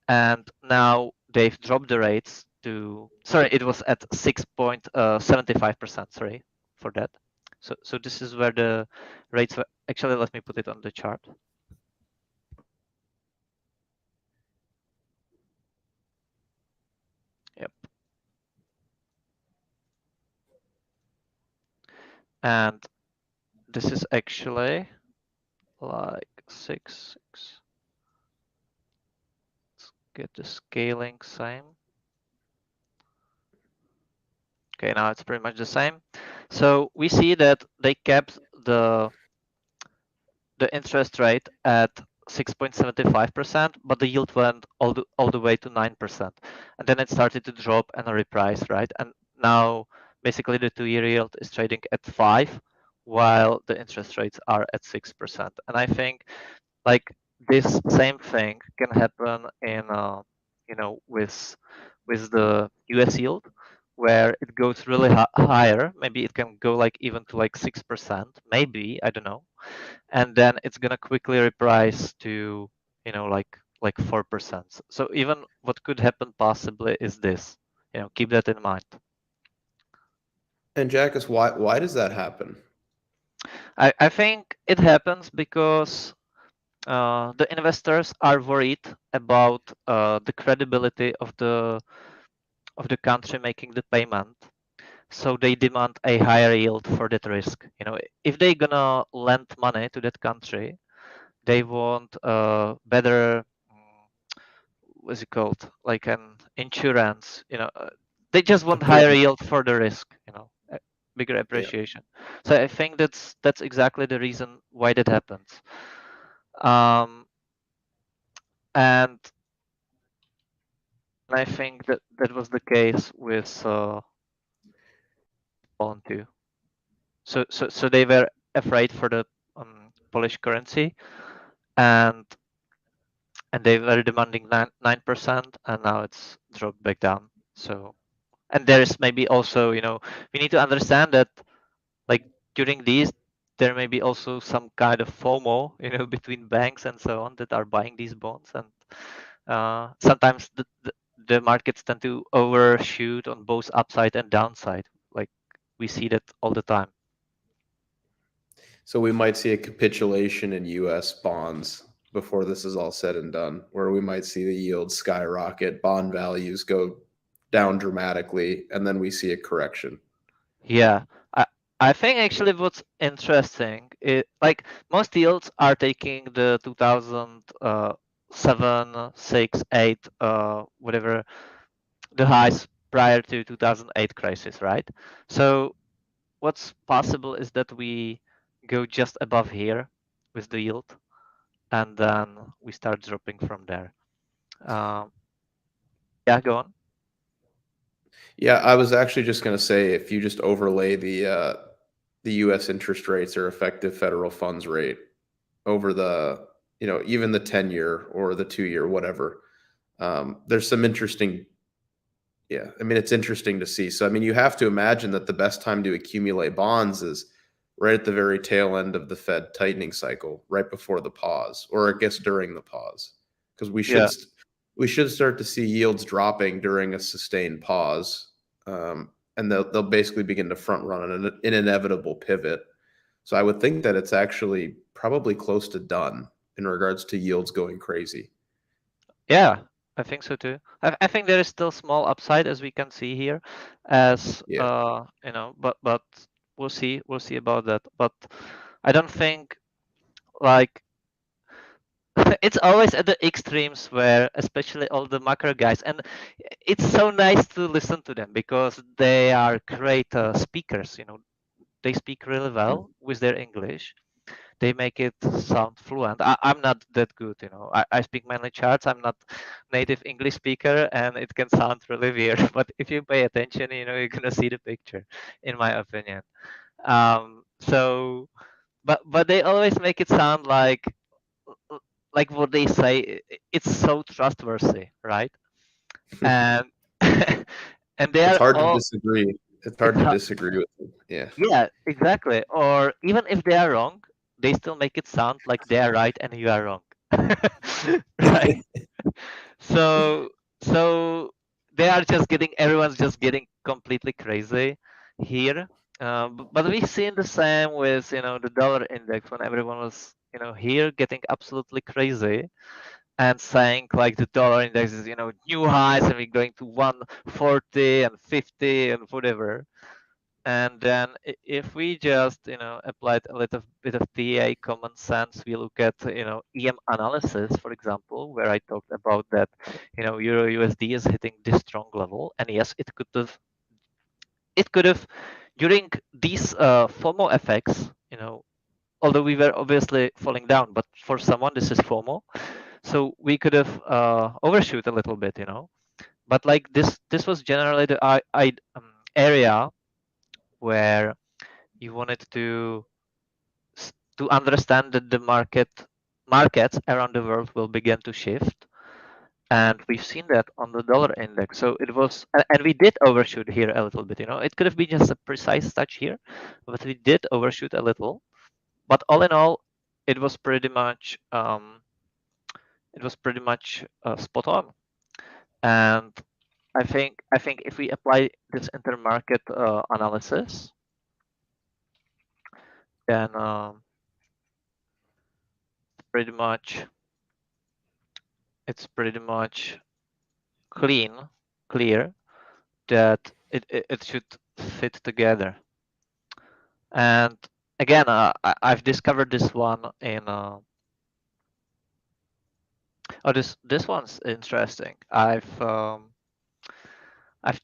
and now they've dropped the rates to, sorry, it was at 6.75%. Sorry for that. So this is where the rates were. Actually, let me put it on the chart. Yep. And this is actually like 6. Let's get the scaling same. Okay, now it's pretty much the same. So we see that they kept the interest rate at 6.75%, but the yield went all the way to 9%, and then it started to drop and reprice, right? And now basically the 2-year yield is trading at 5, while the interest rates are at 6%. And I think like this same thing can happen in with the US yield, where it goes really higher. Maybe it can go like even to like 6%, maybe, I don't know, and then it's gonna quickly reprice to like 4%. So even what could happen possibly is this. Keep that in mind. And Jackus, why does that happen? I think it happens because the investors are worried about the credibility of the country making the payment, so they demand a higher yield for that risk. If they're gonna lend money to that country, they want better, what's it called, like an insurance. They just want higher yield for the risk. Bigger appreciation. So I think that's exactly the reason why that happens. And I think that was the case with Poland too. So they were afraid for the Polish currency, and they were demanding 9%, and now it's dropped back down. So, and there is maybe also, we need to understand that like during these, there may be also some kind of FOMO, between banks and so on that are buying these bonds, and sometimes the markets tend to overshoot on both upside and downside. Like we see that all the time. So we might see a capitulation in US bonds before this is all said and done, where we might see the yields skyrocket, bond values go down dramatically, and then we see a correction. Yeah, I think actually what's interesting is like most yields are taking the 2007, 6, 8, whatever, the highs prior to 2008 crisis, right? So what's possible is that we go just above here with the yield, and then we start dropping from there. Yeah, go on. Yeah, I was actually just going to say, if you just overlay the U.S. interest rates or effective federal funds rate over the even the 10-year or the 2-year, whatever, there's some interesting, yeah, I mean, it's interesting to see. So, I mean, you have to imagine that the best time to accumulate bonds is right at the very tail end of the Fed tightening cycle, right before the pause, or I guess during the pause, because we should start to see yields dropping during a sustained pause, and they'll basically begin to front run an inevitable pivot. So I would think that it's actually probably close to done in regards to yields going crazy. Yeah, I think so too. I think there is still small upside, as we can see here, as Yeah. you know, but we'll see about that. But I don't think, like, it's always at the extremes where, especially all the macro guys, and it's so nice to listen to them because they are great speakers. You know, they speak really well with their English. They make it sound fluent. I'm not that good, you know. I speak mainly charts. I'm not native English speaker, and it can sound really weird. But if you pay attention, you know, you're gonna see the picture, in my opinion. So, but they always make it sound like what they say. It's so trustworthy, right? And and they It's are hard to all. disagree. It's It's hard to disagree with them. Yeah. Yeah, exactly. Or even if they are wrong, they still make it sound like they are right and you are wrong. Right. So so they are just getting everyone's just getting completely crazy here. But we've seen the same with, you know, the dollar index when everyone was, you know, here getting absolutely crazy and saying like the dollar index is, you know, new highs and we're going to 140 and 50 and whatever. And then if we just, you know, applied a little bit of TA common sense, we look at, you know, EM analysis, for example, where I talked about that, you know, Euro USD is hitting this strong level. And yes, it could have during these FOMO effects, you know, although we were obviously falling down, but for someone, this is FOMO. So we could have overshoot a little bit, you know, but like this was generally the area where you wanted to understand that the markets around the world will begin to shift, and we've seen that on the dollar index. So it was, and we did overshoot here a little bit. You know, it could have been just a precise touch here, but we did overshoot a little. But all in all, it was pretty much spot on. And I think if we apply this intermarket analysis, then it's pretty much clear that it should fit together. And again, I've discovered this one in this one's interesting. I've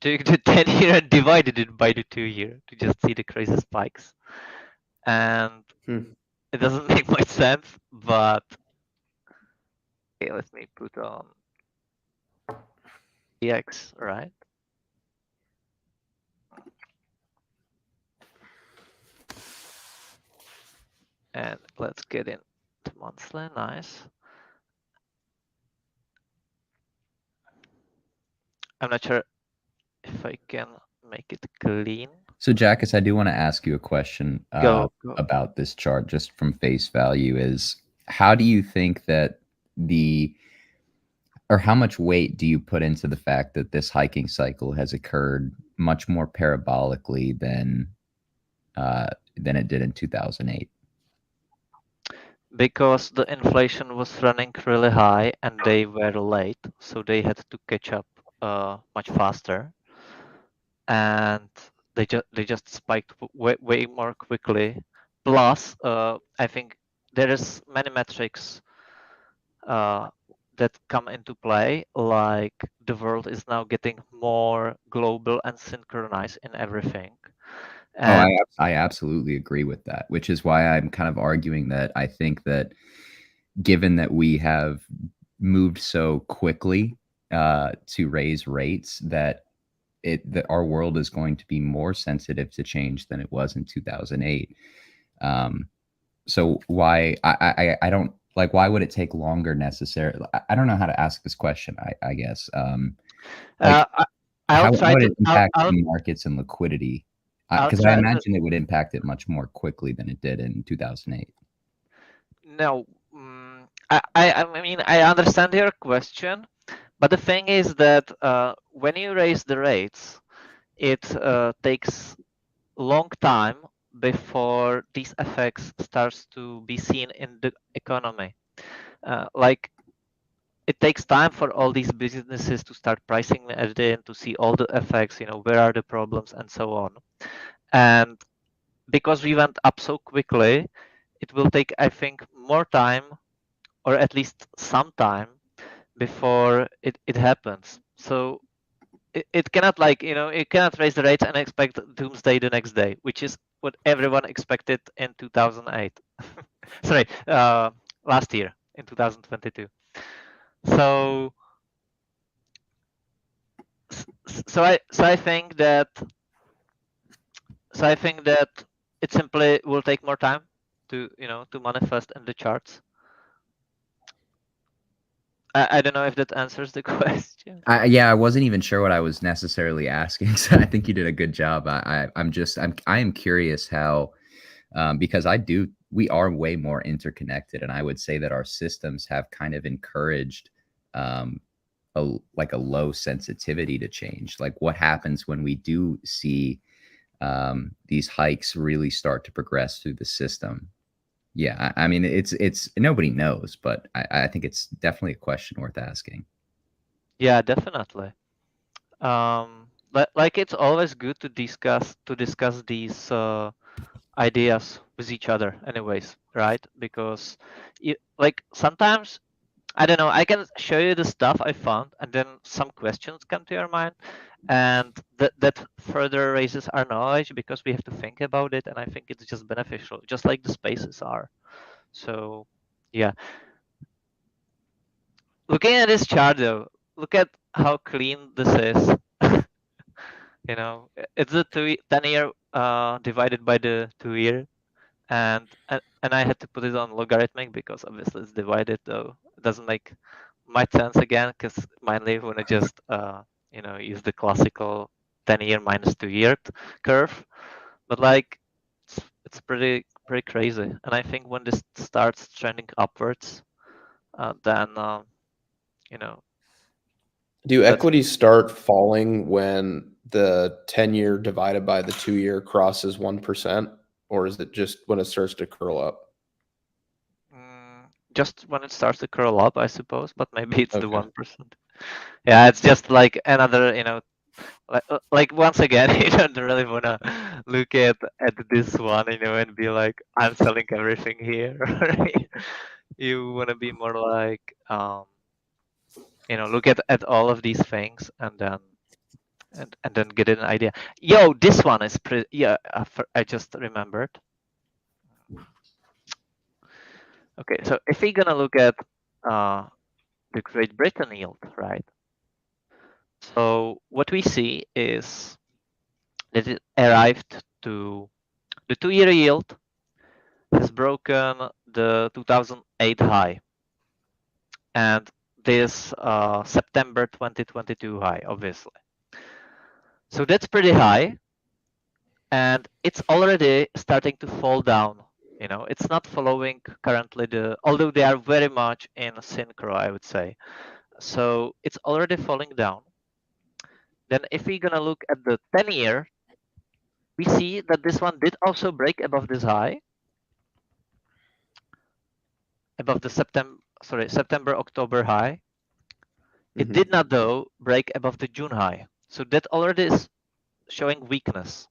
taken the 10-year and divided it by the 2-year to just see the crazy spikes, and it doesn't make much sense. But okay, let me put on EX, right? And let's get in to monthly. Nice. I'm not sure if I can make it clean. So, Jackus, I do want to ask you a question Go. about this chart, just from face value. Is how do you think that or how much weight do you put into the fact that this hiking cycle has occurred much more parabolically than it did in 2008? Because the inflation was running really high and they were late, so they had to catch up much faster, and they just spiked way more quickly. Plus, I think there is many metrics that come into play, like the world is now getting more global and synchronized in everything. And I absolutely agree with that, which is why I'm kind of arguing that I think that given that we have moved so quickly to raise rates, that our world is going to be more sensitive to change than it was in 2008. So why I don't Like, why would it take longer necessarily? I don't know how to ask this question. I guess. Like, how would it impact the markets and liquidity? Because I imagine it would impact it much more quickly than it did in 2008. No, I mean, I understand your question, but the thing is that when you raise the rates, it takes long time before these effects starts to be seen in the economy. Like, it takes time for all these businesses to start pricing it in, to see all the effects, where are the problems and so on. And because we went up so quickly, it will take, I think, more time, or at least some time, before it happens. So it cannot, like, you cannot raise the rates and expect doomsday the next day, which is what everyone expected in 2008. Sorry, last year in 2022. So I think that it simply will take more time to manifest in the charts. I don't know if that answers the question. Yeah, I wasn't even sure what I was necessarily asking, so I think you did a good job. I am curious how, because we are way more interconnected, and I would say that our systems have kind of encouraged a low sensitivity to change. Like, what happens when we do see these hikes really start to progress through the system? Yeah, I mean, it's nobody knows, but I think it's definitely a question worth asking. Yeah, definitely. Like, it's always good to discuss these ideas with each other, anyways, right? Because like, sometimes, I don't know, I can show you the stuff I found, and then some questions come to your mind, and that further raises our knowledge, because we have to think about it, and I think it's just beneficial, just like the spaces are. So yeah. Looking at this chart, though, look at how clean this is. It's the 10-year divided by the 2-year, and I had to put it on logarithmic because obviously it's divided, though it doesn't make much sense again, because mainly when I just use the classical 10-year minus 2-year curve. But like, it's pretty crazy, and I think when this starts trending upwards, then do equities start falling when the 10-year divided by the 2-year crosses 1%, or is it just when it starts to curl up? Just when it starts to curl up, I suppose, but maybe it's the 1%. Yeah, it's just like another, like once again, you don't really want to look at this one, and be like, I'm selling everything here. You want to be more like, look at all of these things, and then get an idea. Yo, this one is pretty. Yeah, I just remembered. Okay, so if we're gonna look at the Great Britain yield, right? So what we see is that it arrived to the 2-year yield has broken the 2008 high, and this September 2022 high, obviously. So that's pretty high, and it's already starting to fall down. It's not following currently although they are very much in synchro, I would say. So it's already falling down. Then if we're gonna look at the 10-year, we see that this one did also break above this high, above the September-October high. It did not, though, break above the June high. So that already is showing weakness.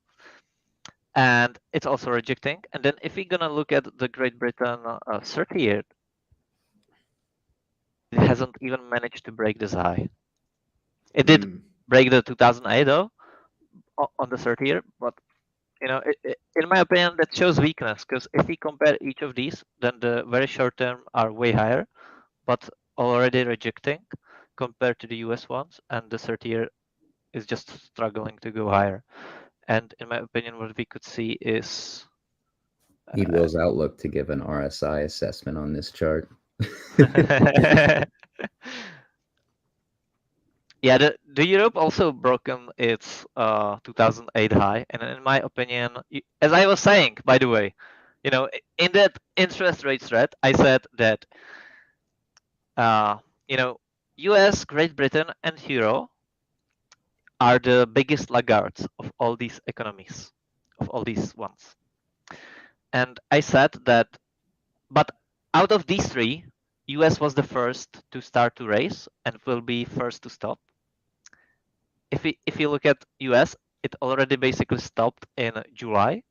And it's also rejecting. And then if we're gonna look at the Great Britain 30-year, it hasn't even managed to break this high. It did break the 2008, though, on the 30-year, but in my opinion, that shows weakness, because if we compare each of these, then the very short term are way higher, but already rejecting compared to the US ones, and the 30-year is just struggling to go higher. And in my opinion, what we could see is need Will's outlook to give an RSI assessment on this chart. Yeah, the Europe also broken its 2008 high, and in my opinion, as I was saying, by the way, in that interest rate thread, I said that U.S., Great Britain, and Euro are the biggest laggards of all these economies, of all these ones. And I said that, but out of these three, US was the first to start to raise and will be first to stop. If you look at US, it already basically stopped in July,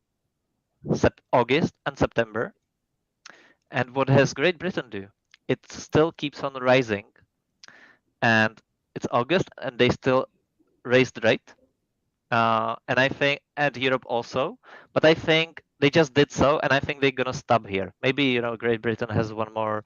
August, and September. And what has Great Britain do? It still keeps on rising, and it's August, and they still raised the rate. And I think, and Europe also, but I think they just did so, and I think they're gonna stop here. Maybe Great Britain has one more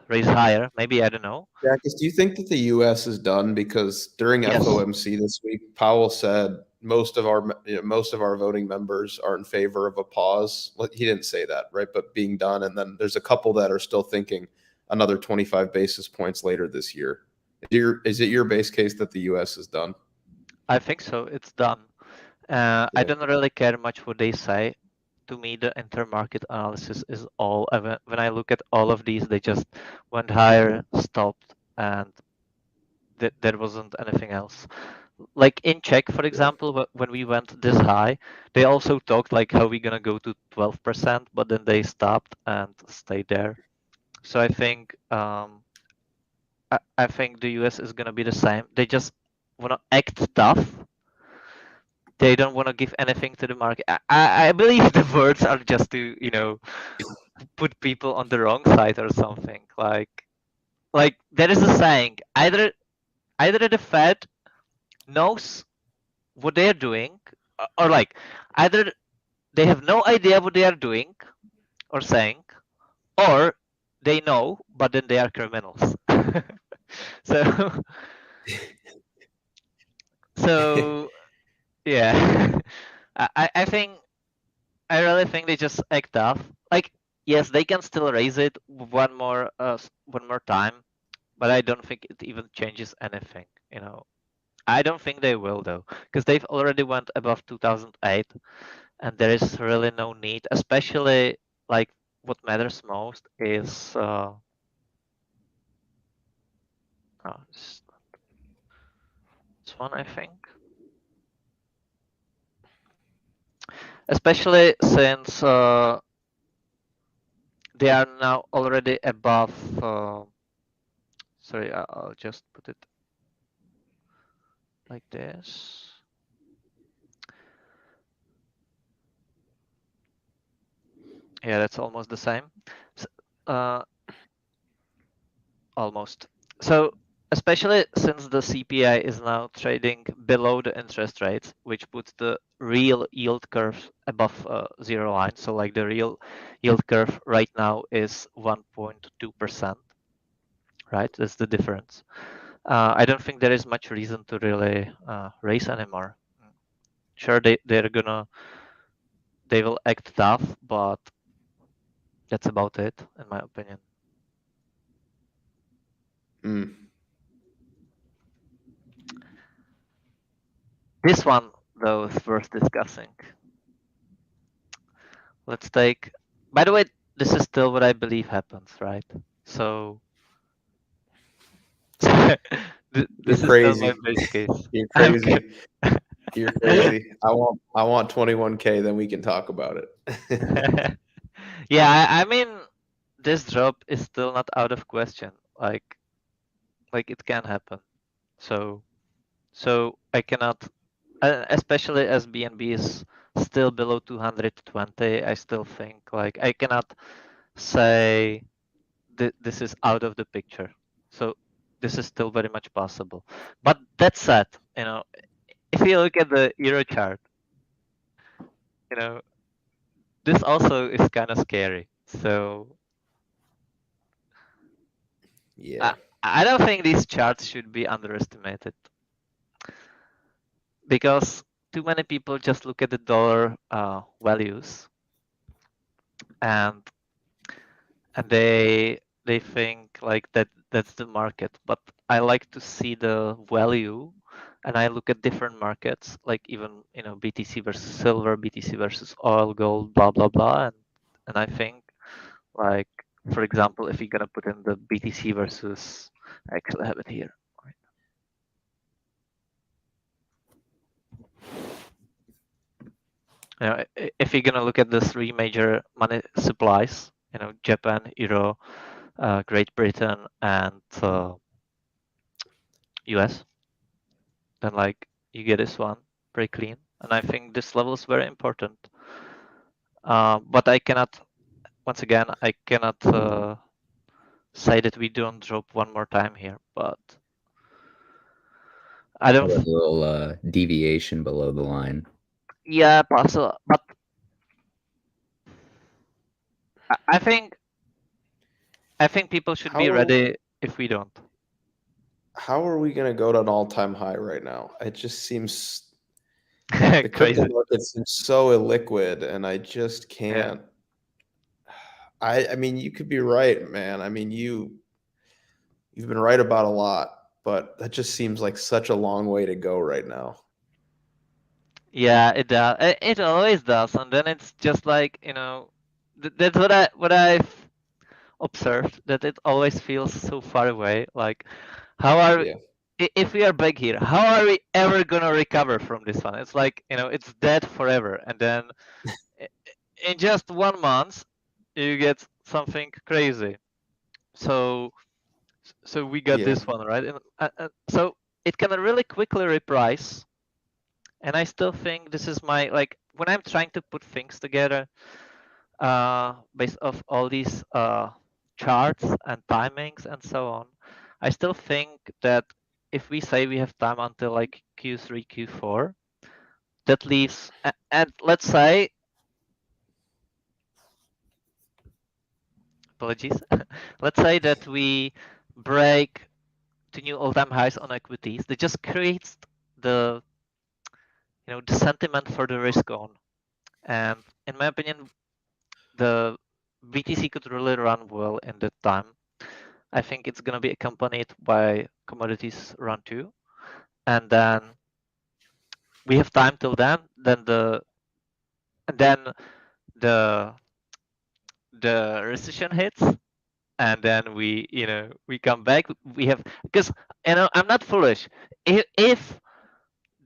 raise higher. Maybe, I don't know. Jackus, do you think that the U.S. is done? Because during Yes. FOMC this week, Powell said most of our voting members are in favor of a pause. Well, he didn't say that, right? But being done, and then there's a couple that are still thinking another 25 basis points later this year. Is it your base case that the U.S. is done? I think so. It's done. I don't really care much what they say. To me, the intermarket analysis is all. When I look at all of these, they just went higher, stopped, and there wasn't anything else. Like in Czech, for example, when we went this high, they also talked like how we're gonna go to 12%, but then they stopped and stayed there. So I think I think the US is gonna be the same. They just wanna act tough. They don't want to give anything to the market. I believe the words are just to put people on the wrong side or something. Like there is a saying, either the Fed knows what they're doing, or like either they have no idea what they are doing or saying, or they know but then they are criminals. so so yeah. I think I really think they just act tough. Like, yes, they can still raise it one more time, but I don't think it even changes anything. I don't think they will though, because they've already went above 2008, and there is really no need. Especially like what matters most is this one, I think. Especially since they are now already above. Sorry, I'll just put it like this. Yeah, that's almost the same. Almost. So especially since the CPI is now trading below the interest rates, which puts the real yield curve above zero line. So like the real yield curve right now is 1.2%, right? That's the difference. I don't think there is much reason to really raise anymore. Sure, they will act tough, but that's about it, in my opinion. This one, though, is worth discussing. Let's take. By the way, this is still what I believe happens, right? So this is crazy. still my base case. You're crazy. You're crazy. I want 21K, then we can talk about it. Yeah, I mean, this drop is still not out of question. Like it can happen. So I cannot, especially as BNB is still below 220. I still think like I cannot say this is out of the picture. So this is still very much possible. But that said, if you look at the Euro chart, this also is kind of scary. So yeah, I don't think these charts should be underestimated, because too many people just look at the dollar values and they they think like that's the market, but I like to see the value, and I look at different markets, like even BTC versus silver, BTC versus oil, gold, blah blah blah, and I think like, for example, if you're gonna put in the BTC versus, I actually have it here. If you're gonna look at the three major money supplies, Japan, Euro, Great Britain, and US, then like you get this one pretty clean, and I think this level is very important. But I cannot, once again, I cannot say that we don't drop one more time here, but I don't. A little deviation below the line. Yeah, possible, but I think people should be ready if we don't. How are we going to go to an all-time high right now? It just seems the crypto market seems so illiquid, and I just can't. Yeah. I mean, you could be right, man. I mean, you've been right about a lot, but that just seems like such a long way to go right now. Yeah, it does. It always does, and then it's just like that's what I've observed, that it always feels so far away. Like, how are if we are back here, how are we ever gonna recover from this one? It's like it's dead forever, and then in just 1 month you get something crazy. So we got this one right, and so it can really quickly reprice. And I still think this is my, like, when I'm trying to put things together based off all these charts and timings and so on, I still think that if we say we have time until like Q3, Q4, that leaves, and let's say, apologies, let's say that we break to new all-time highs on equities, that just creates the the sentiment for the risk on. And in my opinion, the BTC could really run well in that time. I think it's going to be accompanied by commodities run too. And then we have time till then. Then the recession hits, and then we come back. We have, because I'm not foolish. If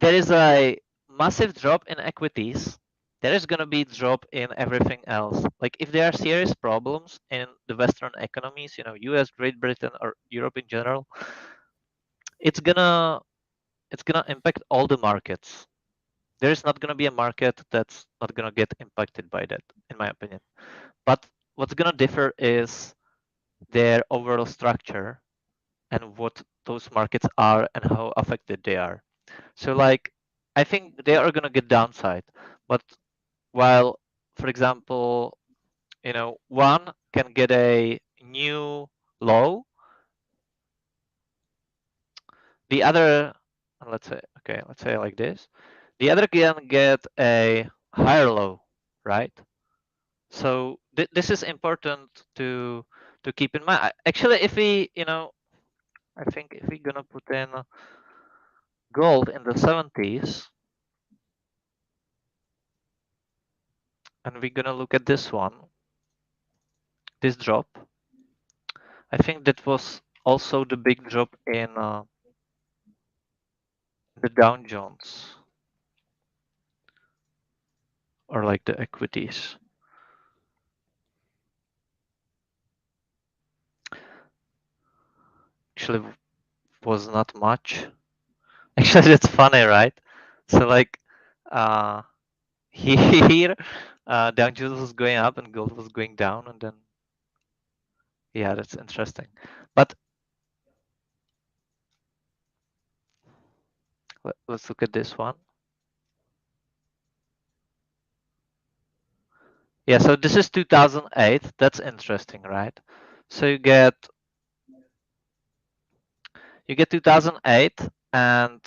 there is a massive drop in equities, there is going to be drop in everything else. Like, if there are serious problems in the Western economies, US, Great Britain, or Europe in general, it's gonna impact all the markets. There is not gonna be a market that's not gonna get impacted by that, in my opinion. But what's gonna differ is their overall structure and what those markets are and how affected they are. So, like, I think they are gonna get downside, but while, for example, one can get a new low, the other, let's say like this, the other can get a higher low, right? So this is important to keep in mind. Actually, if we, I think if we're gonna put in gold in the 70s, and we're gonna look at this one, this drop, I think that was also the big drop in the Dow Jones, or like the equities. Actually, was not much. Actually, that's funny, right? So, like, here, Dow Jones was going up and gold was going down, and then, yeah, that's interesting. But let's look at this one. Yeah, so this is 2008. That's interesting, right? So you get 2008, and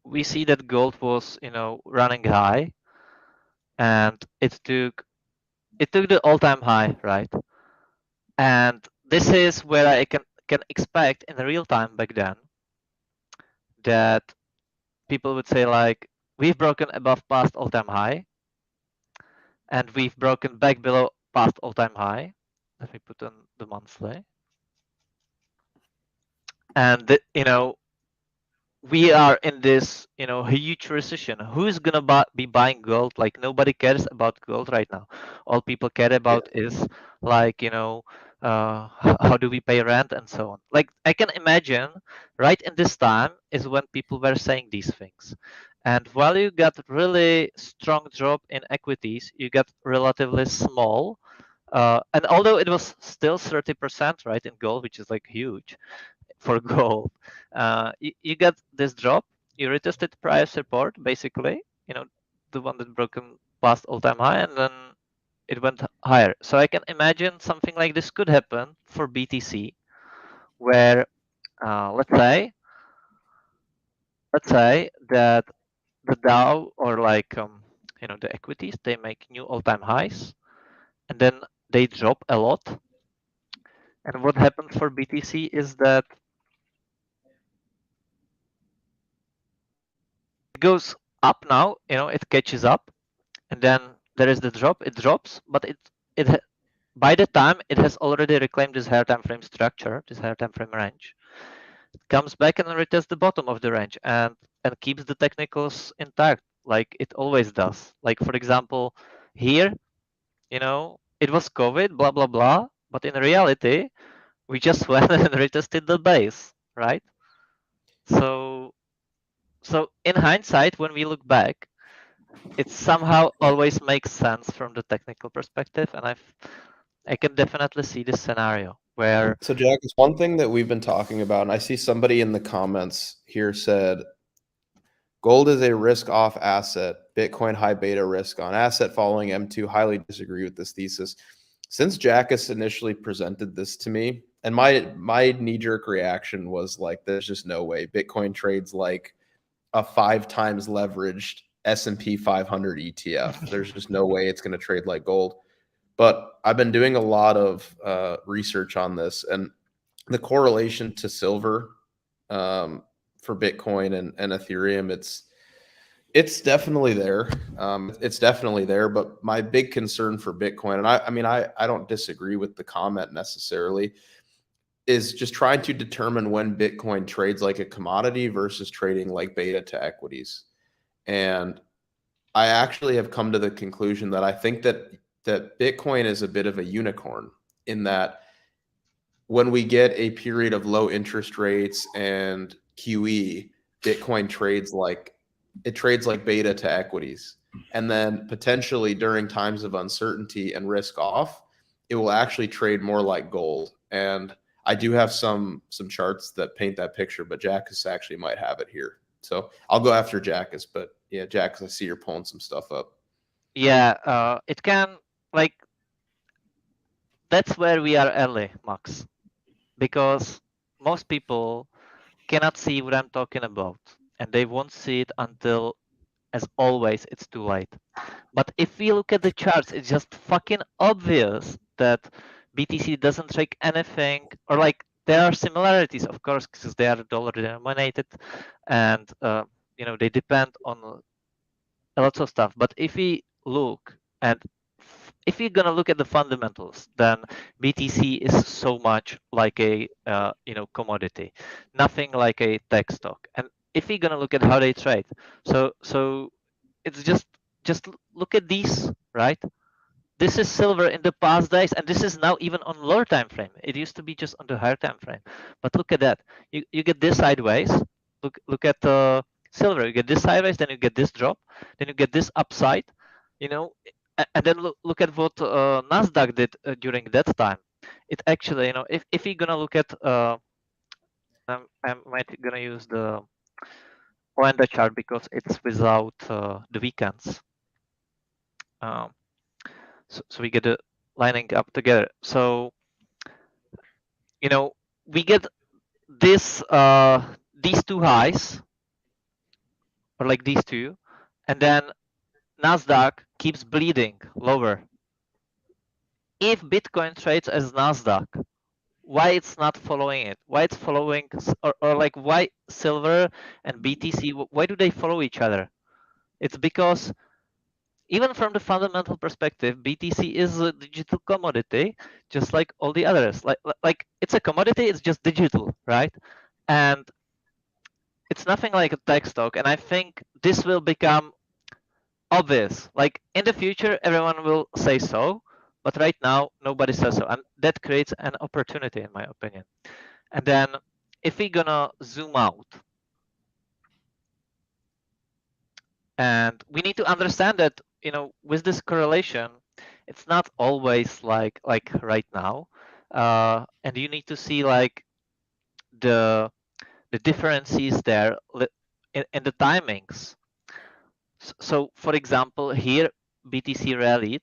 we see that gold was, running high, and it took the all-time high, right? And this is where I can expect in real time back then that people would say like, we've broken above past all-time high, and we've broken back below past all-time high. Let me put on the monthly. And we are in this huge recession. Who's gonna be buying gold? Like, nobody cares about gold right now. All people care about is like how do we pay rent and so on. Like, I can imagine right in this time is when people were saying these things. And while you got really strong drop in equities, you got relatively small, and although it was still 30% right in gold, which is like huge for gold, you got this drop. You retested prior support, basically, the one that broken past all-time high, and then it went higher. So I can imagine something like this could happen for BTC, where let's say that the Dow or like the equities, they make new all-time highs, and then they drop a lot. And what happens for BTC is that it goes up now, it catches up, and then there is the drop, it drops, but it by the time it has already reclaimed this higher time frame structure, this higher time frame range, it comes back and retests the bottom of the range and keeps the technicals intact, like it always does. Like, for example, here, it was COVID, blah blah blah, but in reality, we just went and retested the base, right? So in hindsight, when we look back, it somehow always makes sense from the technical perspective, and I can definitely see this scenario where. So Jack, it's one thing that we've been talking about, and I see somebody in the comments here said, gold is a risk-off asset, Bitcoin high beta risk on asset following M2. Highly disagree with this thesis. Since Jackus initially presented this to me, and my knee-jerk reaction was like, there's just no way. Bitcoin trades like a 5 times leveraged S&P 500 ETF. There's just no way it's going to trade like gold. But I've been doing a lot of research on this, and the correlation to silver for Bitcoin and Ethereum, it's definitely there. It's definitely there. But my big concern for Bitcoin, and I mean, I don't disagree with the comment necessarily, is just trying to determine when Bitcoin trades like a commodity versus trading like beta to equities. And I actually have come to the conclusion that I think that Bitcoin is a bit of a unicorn, in that when we get a period of low interest rates and QE, Bitcoin trades like beta to equities. And then potentially during times of uncertainty and risk off, it will actually trade more like gold. And I do have some charts that paint that picture, but Jackus actually might have it here. So I'll go after Jackus, but yeah, Jackus, I see you're pulling some stuff up. Yeah, it can, like, that's where we are early, Max, because most people cannot see what I'm talking about, and they won't see it until, as always, it's too late. But if we look at the charts, it's just fucking obvious that BTC doesn't track anything, or like, there are similarities, of course, because they are dollar denominated, and they depend on lots of stuff. But if we look, and if you're gonna look at the fundamentals, then BTC is so much like a commodity, nothing like a tech stock. And if you're gonna look at how they trade, so it's just look at these, right? This is silver in the past days, and this is now even on lower time frame. It used to be just on the higher time frame. But look at that. You get this sideways. Look at the silver. You get this sideways, then you get this drop, then you get this upside. And then look at what Nasdaq did during that time. It actually, if you're gonna look at, I might gonna use the calendar chart because it's without the weekends. So we get it lining up together. So we get this these two highs, or like these two, and then Nasdaq keeps bleeding lower. If Bitcoin trades as Nasdaq, why it's not following it, why it's following, or like why silver and BTC, why do they follow each other? It's because even from the fundamental perspective, BTC is a digital commodity, just like all the others. Like it's a commodity, it's just digital, right? And it's nothing like a tech stock. And I think this will become obvious. Like in the future, everyone will say so, but right now nobody says so, and that creates an opportunity, in my opinion. And then if we're gonna zoom out, and we need to understand that, you know, with this correlation, it's not always like right now, and you need to see like the differences there in the timings. So for example, here BTC rallied.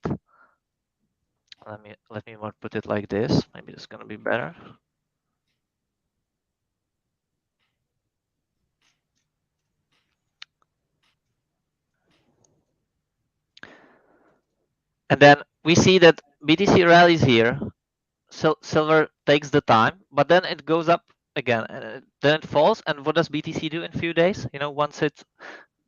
Let me more put it like this. Maybe it's gonna be better. And then we see that BTC rallies here. Silver takes the time, but then it goes up again, and then it falls. And what does BTC do in a few days? You know, once it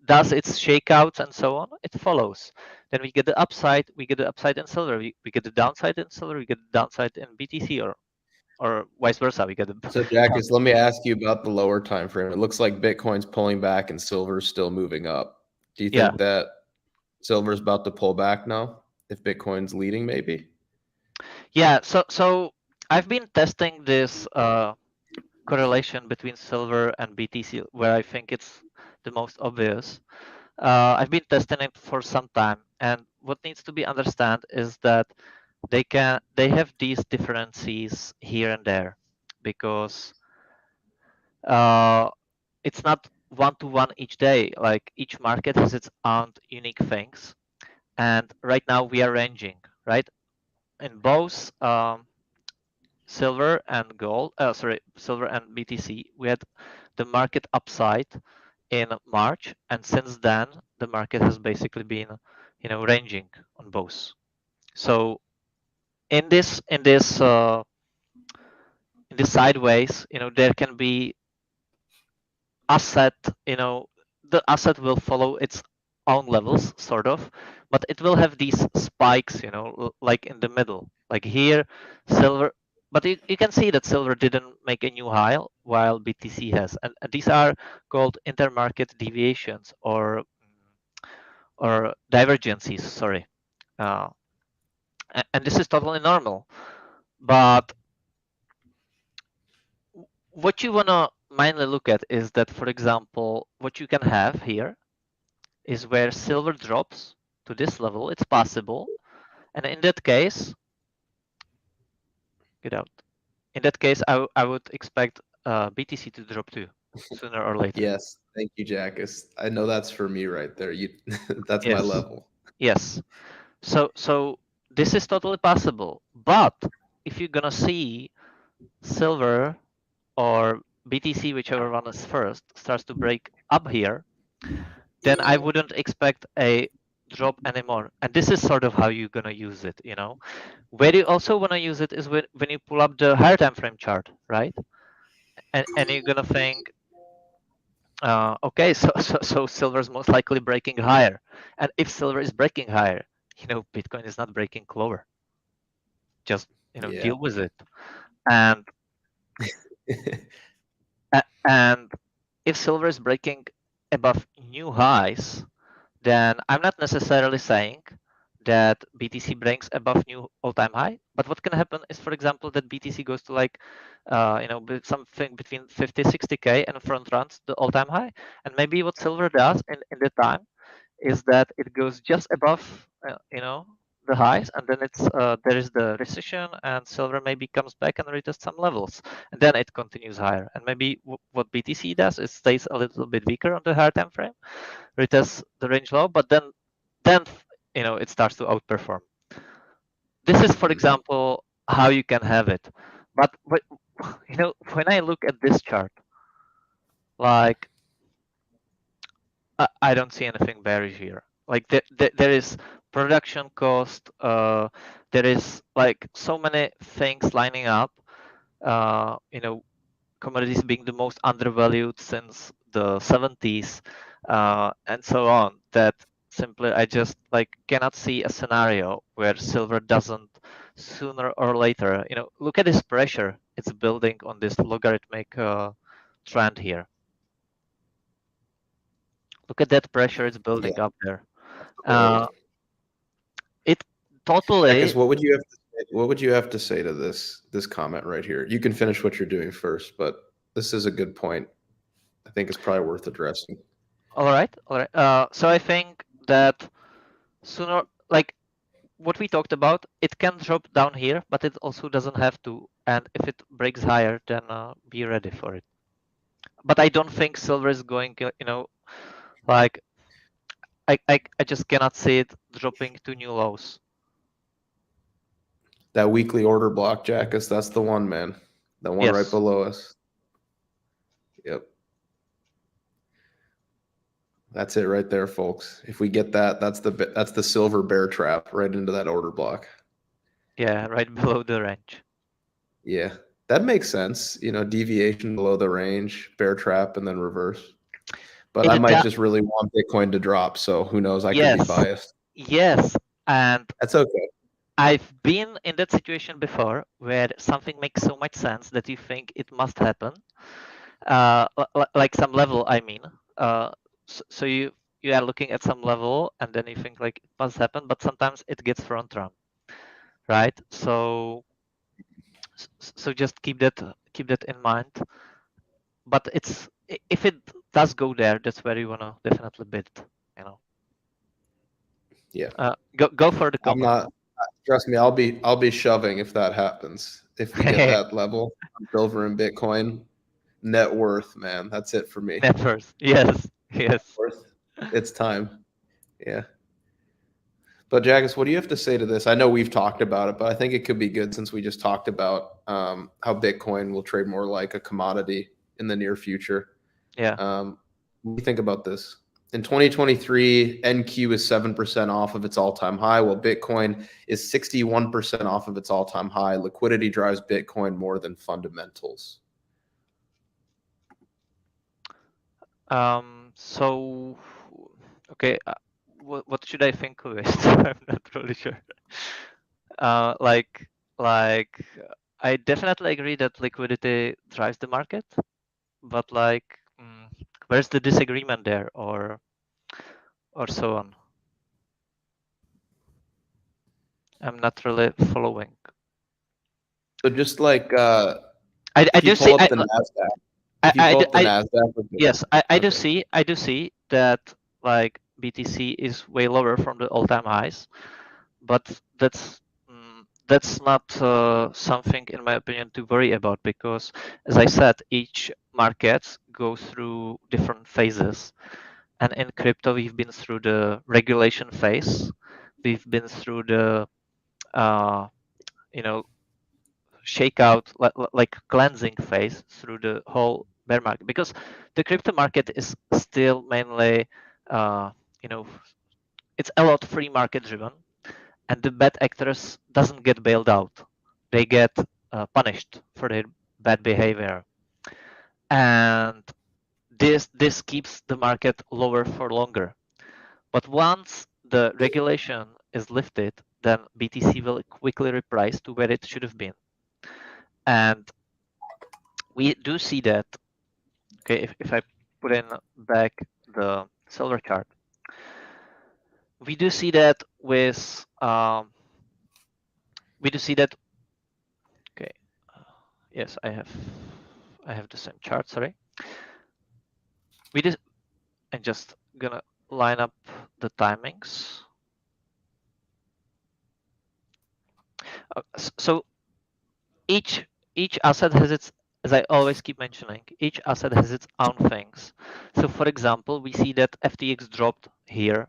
does its shakeouts and so on, it follows. Then we get the upside. We get the upside in silver. We get the downside in silver. We get the downside in BTC, or vice versa. We get the So, Jackus, let me ask you about the lower time frame. It looks like Bitcoin's pulling back and silver's still moving up. Do you think that silver's about to pull back now if Bitcoin's leading, maybe? Yeah. So I've been testing this correlation between silver and BTC, where I think it's the most obvious. I've been testing it for some time, and what needs to be understood is that they have these differences here and there, because it's not one-to-one each day. Like each market has its own unique things, and right now we are ranging, right? In both silver and silver and BTC, we had the market upside in March, and since then the market has basically been, you know, ranging on both. So in this sideways, you know, there can be asset, you know, the asset will follow its own levels sort of, but it will have these spikes, you know, like in the middle, like here silver. But you can see that silver didn't make a new high while BTC has, and these are called intermarket deviations or divergencies, sorry. And this is totally normal, but what you want to mainly look at is that, for example, what you can have here is where silver drops to this level. It's possible, and in that case, get out. In that case, I would expect BTC to drop too, sooner or later. Yes, thank you, Jackus. I know that's for me right there. You, that's my level. Yes. So this is totally possible, but if you're gonna see silver or BTC, whichever one is first, starts to break up here, then I wouldn't expect a drop anymore. And this is sort of how you're gonna use it, you know. Where you also wanna use it is when you pull up the higher time frame chart, right? And you're gonna think, okay, so silver is most likely breaking higher. And if silver is breaking higher, you know, Bitcoin is not breaking lower. Just, you know, deal with it. And and if silver is breaking above new highs, then I'm not necessarily saying that BTC breaks above new all-time high. But what can happen is, for example, that BTC goes to like, you know, something between 50, 60K and front runs the all-time high. And maybe what silver does in the time is that it goes just above, you know, the highs, and then it's there is the recession, and silver maybe comes back and retests some levels, and then it continues higher. And maybe what BTC does is stays a little bit weaker on the higher time frame, retests the range low, but then you know, it starts to outperform. This is, for example, how you can have it. But you know, when I look at this chart, like I don't see anything bearish here. Like there is production cost, there is like so many things lining up commodities being the most undervalued since the 70s, and so on, that simply I just cannot see a scenario where silver doesn't sooner or later, look at this pressure it's building on this logarithmic trend here. Look at that pressure it's building up there. It totally. Because what would you have to say to this comment right here? You can finish what you're doing first, but this is a good point. I think it's probably worth addressing. All right. So I think that sooner, what we talked about, it can drop down here, but it also doesn't have to. And if it breaks higher, then be ready for it. But I don't think silver is going, I just cannot see it dropping to new lows. That weekly order block, Jackus, that's the one, man. The one right below us. Yep. That's it right there, folks. If we get that, that's the silver bear trap right into that order block. Yeah, right below the range. Yeah, that makes sense. Deviation below the range, bear trap, and then reverse. But I might just really want Bitcoin to drop, so who knows? I could be biased. Yes, and that's okay. I've been in that situation before where something makes so much sense that you think it must happen, like some level, I mean. So you are looking at some level and then you think it must happen, but sometimes it gets front run, right? So just keep that in mind. But if it does go there, that's where you wanna definitely bid, Yeah. Go for the comment. Trust me, I'll be shoving if that happens. If we get that level on silver and Bitcoin, net worth, man, that's it for me. Net worth, yes. It's time. Yeah. But Jackus, what do you have to say to this? I know we've talked about it, but I think it could be good since we just talked about how Bitcoin will trade more like a commodity in the near future. Yeah. What do you think about this? In 2023, NQ is 7% off of its all-time high, while Bitcoin is 61% off of its all-time high. Liquidity drives Bitcoin more than fundamentals. So, okay, what should I think of it? I'm not really sure. I definitely agree that liquidity drives the market, but where's the disagreement there, or so on? I'm not really following. So just I do see. Yes, I do see. I do see that BTC is way lower from the all-time highs, but that's not something, in my opinion, to worry about, because, as I said, each market goes through different phases, and in crypto we've been through the regulation phase, we've been through the shakeout, like cleansing phase through the whole bear market, because the crypto market is still mainly it's a lot free market driven, and the bad actors doesn't get bailed out, they get punished for their bad behavior, and this keeps the market lower for longer. But once the regulation is lifted, then BTC will quickly reprice to where it should have been. And we do see that, okay, if I put in back the silver chart, we do see that with okay, yes, I have the same chart, sorry. I'm just gonna line up the timings. So each asset has its, as I always keep mentioning, each asset has its own things. So for example, we see that FTX dropped here.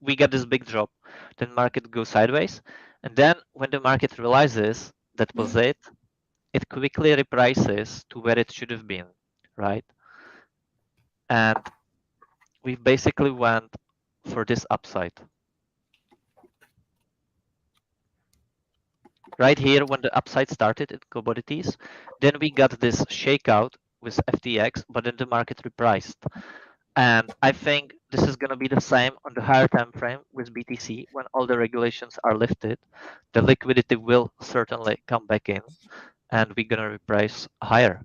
We get this big drop, then market goes sideways, and then when the market realizes that was it quickly reprices to where it should have been, right? And we basically went for this upside. right here when the upside started in commodities. Then we got this shakeout with FTX, but then the market repriced. And I think this is going to be the same on the higher time frame with BTC. When all the regulations are lifted, the liquidity will certainly come back in, and we're going to reprice higher.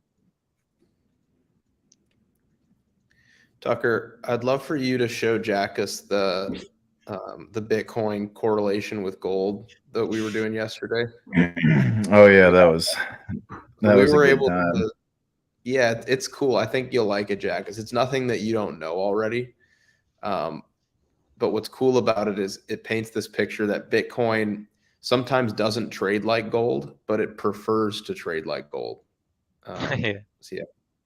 Tucker, I'd love for you to show Jackus the Bitcoin correlation with gold that we were doing yesterday. Oh yeah, that was we a were good able time. to. Yeah, it's cool. I think you'll like it, Jackus. It's nothing that you don't know already. But what's cool about it is it paints this picture that Bitcoin sometimes doesn't trade like gold, but it prefers to trade like gold. Yeah. So yeah,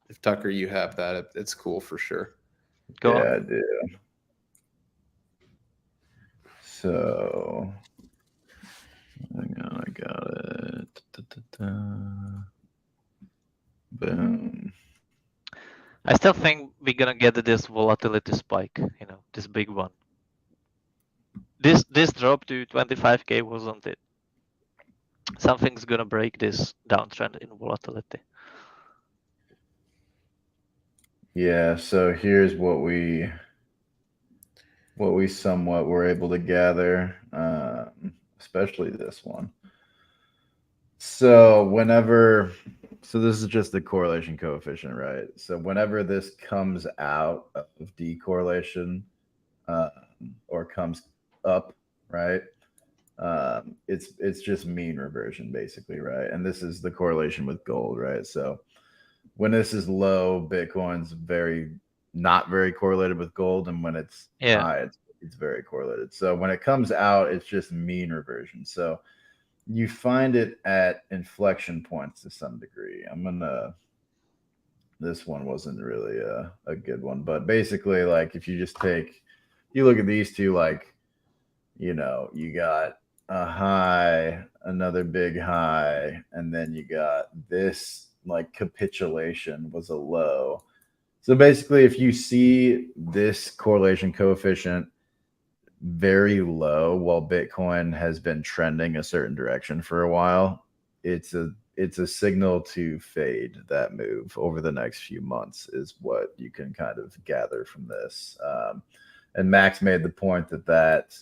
if Tucker, you have that, it's cool for sure. Go on. I do. So, hang on, I got it. Boom. I still think we're gonna get this volatility spike, this big one. This drop to 25K wasn't it. Something's gonna break this downtrend in volatility. Yeah, so here's what we somewhat were able to gather, especially this one. So this is just the correlation coefficient, right? So whenever this comes out of decorrelation or comes up, right? It's just mean reversion basically, right? And this is the correlation with gold, right? So when this is low, Bitcoin's not very correlated with gold, and when it's high, it's very correlated. So when it comes out, it's just mean reversion. So you find it at inflection points to some degree. This one wasn't really a good one, but basically, like if you look at these two, like, you got a high, another big high, and then you got this like capitulation was a low. So basically, if you see this correlation coefficient very low while Bitcoin has been trending a certain direction for a while, it's a signal to fade that move over the next few months is what you can kind of gather from this. And Max made the point that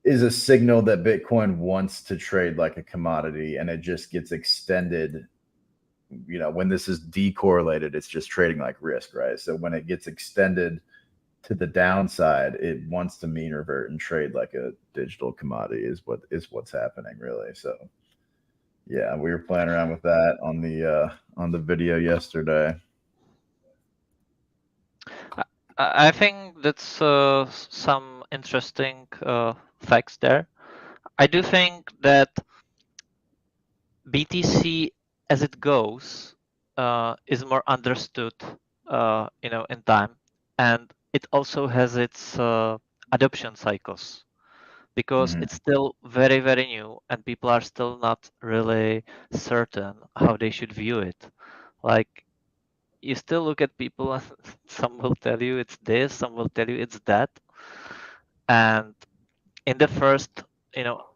is a signal that Bitcoin wants to trade like a commodity, and it just gets extended. When this is decorrelated, it's just trading like risk, right? So when it gets extended to the downside, it wants to mean revert and trade like a digital commodity is what's happening, really. So yeah, we were playing around with that on the video yesterday. I think that's some interesting facts there. I do think that BTC as it goes is more understood, in time, and it also has its adoption cycles because it's still very, very new and people are still not really certain how they should view it. Like, you still look at people and some will tell you it's this, some will tell you it's that. And in the first,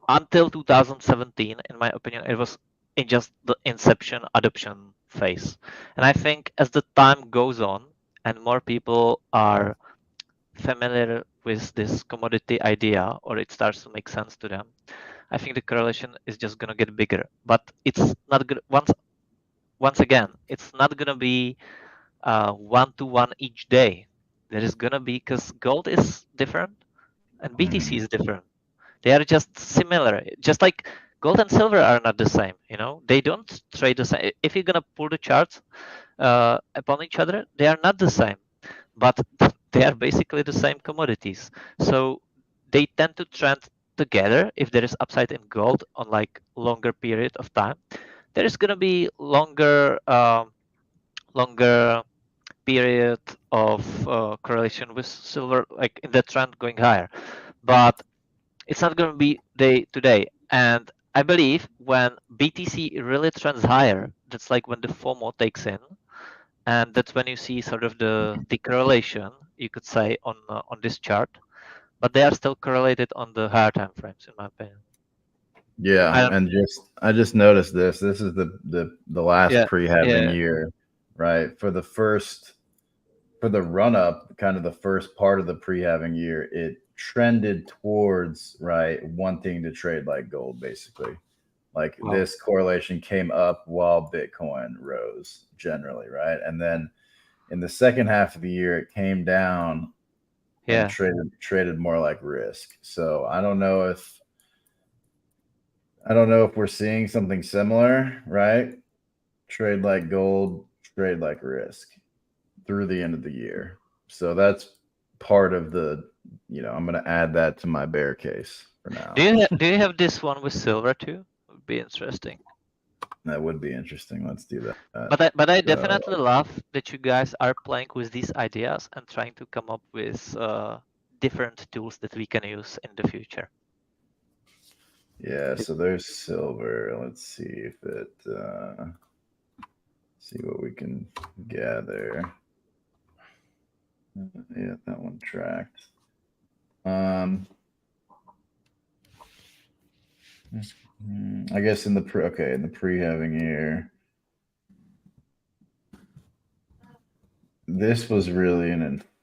until 2017, in my opinion, it was in just the inception adoption phase. And I think as the time goes on and more people are familiar with this commodity idea, or it starts to make sense to them, I think the correlation is just going to get bigger. But it's not good. Once again, it's not going to be 1-to-1 each day. There is going to be, because gold is different and BTC is different. They are just similar. Just like gold and silver are not the same. They don't trade the same. If you're going to pull the charts upon each other, they are not the same. But they are basically the same commodities. So they tend to trend together. If there is upside in gold on like longer period of time, there is going to be longer period of correlation with silver, like in the trend going higher. But it's not going to be day to day. And I believe when BTC really trends higher, that's like when the FOMO takes in, and that's when you see sort of the correlation, you could say, on this chart. But they are still correlated on the higher time frames, in my opinion. Yeah, and I just noticed this. This is the last Yeah, pre-halving yeah. year, right? For the run up, kind of the first part of the pre-halving year, it trended towards right wanting to trade like gold, basically. Like Wow. this correlation came up while Bitcoin rose generally, right? And then in the second half of the year, it came down and Yeah. traded more like risk. So I don't know if we're seeing something similar, right? Trade like gold, trade like risk through the end of the year. So that's part of the, I'm going to add that to my bear case for now. Do you have this one with silver too? Would be interesting. That would be interesting. Let's do that. But I definitely love that you guys are playing with these ideas and trying to come up with different tools that we can use in the future. Yeah, so there's silver. Let's see if it see what we can gather. Yeah, that one tracked. I guess in the pre-halving year, this was really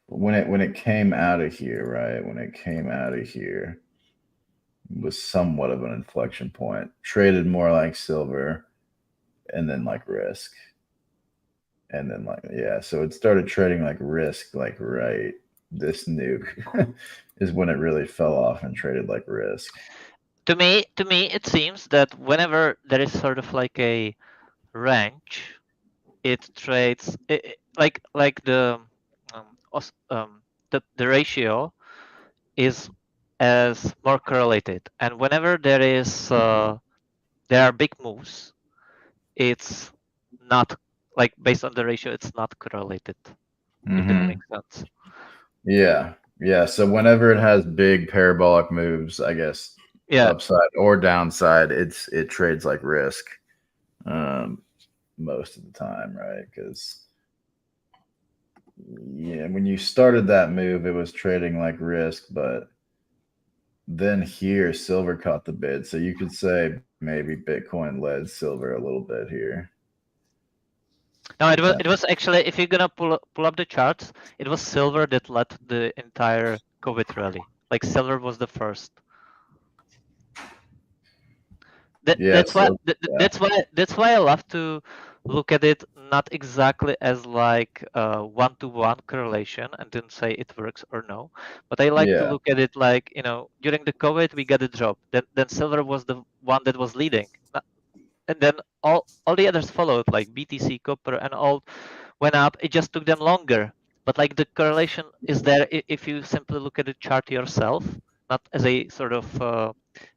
when it came out of here, right? When it came out of here, it was somewhat of an inflection point. Traded more like silver, and then like risk, and then so it started trading like risk, like right. This nuke is when it really fell off and traded like risk. To me, it seems that whenever there is sort of like a range, it trades like the the ratio is as more correlated, and whenever there are big moves, it's not like based on the ratio, it's not correlated. If that makes sense. Yeah. So whenever it has big parabolic moves, I guess upside or downside, it trades like risk most of the time, right? Because when you started that move, it was trading like risk, but then here silver caught the bid. So you could say maybe Bitcoin led silver a little bit here. No, it was actually, if you're gonna pull up the charts, it was silver that led the entire COVID rally. Like silver was the first. That's why I love to look at it not exactly as like one-to-one correlation and then say it works or no, but I like to look at it like, during the COVID we got a drop, then silver was the one that was leading, and then all the others followed, like BTC, copper, and all went up. It just took them longer, but like the correlation is there if you simply look at the chart yourself, not as a sort of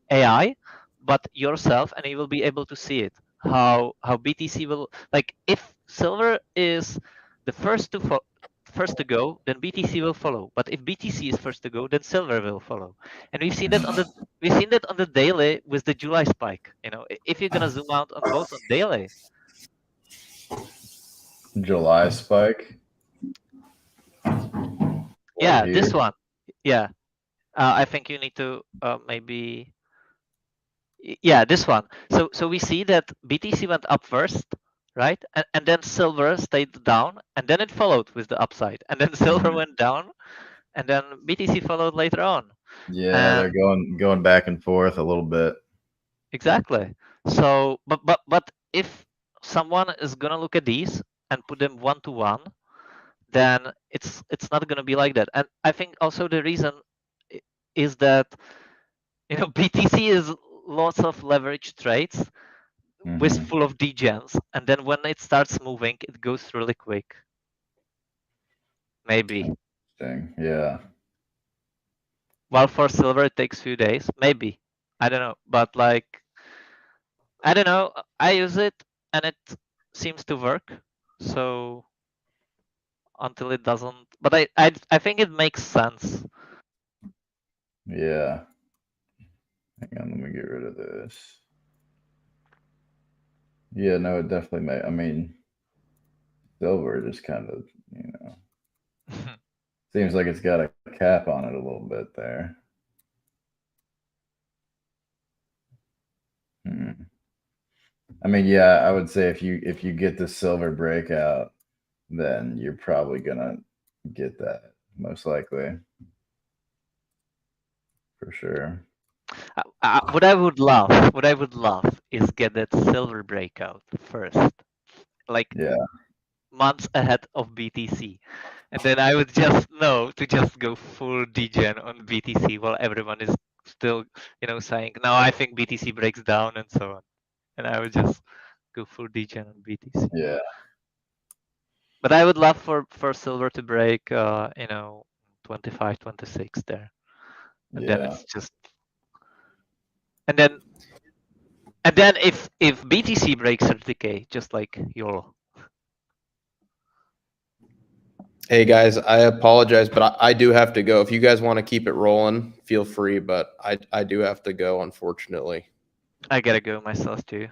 AI, but yourself, and you will be able to see it. How BTC will, like, if silver is the first to go, then BTC will follow. But if BTC is first to go, then silver will follow. And we've seen that on the daily with the July spike. If you're gonna zoom out on both on daily. July spike. Yeah, this one. Yeah, I think you need to maybe. Yeah, this one. So we see that BTC went up first, right? And then silver stayed down, and then it followed with the upside. And then silver went down, and then BTC followed later on. Yeah, they're going back and forth a little bit. Exactly. So, but if someone is gonna look at these and put them one to one, then it's not gonna be like that. And I think also the reason is that BTC is lots of leverage trades with full of degens, and then when it starts moving, it goes really quick. Maybe. Yeah. While for silver it takes few days, maybe. I don't know, but like, I don't know. I use it and it seems to work. So until it doesn't, but I think it makes sense. Yeah. Hang on, let me get rid of this. Yeah, no, it definitely may. I mean, silver just kind of, seems like it's got a cap on it a little bit there. I mean, yeah, I would say if you get the silver breakout, then you're probably gonna get that most likely, for sure. What I would love is get that silver breakout first, like Yeah, months ahead of BTC, and then I would just know to just go full degen on BTC while everyone is still, saying, no, I think BTC breaks down and so on, and I would just go full degen on BTC. yeah, But I would love for silver to break, 25, 26 there, and then yeah. it's just, and then if BTC breaks 30K, just like YOLO. Hey guys, I apologize, but I do have to go. If you guys want to keep it rolling, feel free, but I do have to go, unfortunately. I gotta go myself too.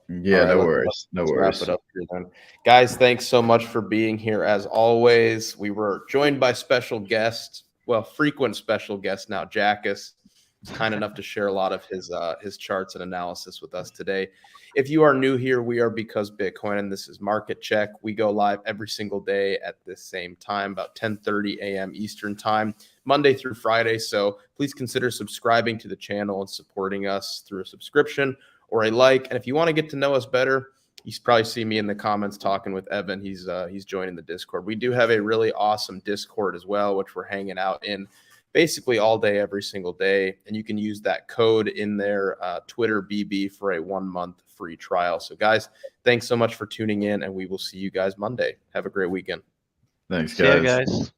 Yeah, All right, no worries. No let's worries. wrap it up here then. Guys, thanks so much for being here. As always, we were joined by special guest, well, frequent special guest now, Jackus. He's kind enough to share a lot of his charts and analysis with us today. If you are new here, we are Because Bitcoin, and this is Market Check. We go live every single day at the same time, about 10:30 a.m. Eastern time, Monday through Friday. So please consider subscribing to the channel and supporting us through a subscription or a like. And if you want to get to know us better, you probably see me in the comments talking with Evan. He's joining the Discord. We do have a really awesome Discord as well, which we're hanging out in basically all day, every single day. And you can use that code in there, Twitter BB, for a 1 month free trial. So guys, thanks so much for tuning in, and we will see you guys Monday. Have a great weekend. Thanks, See you guys. guys.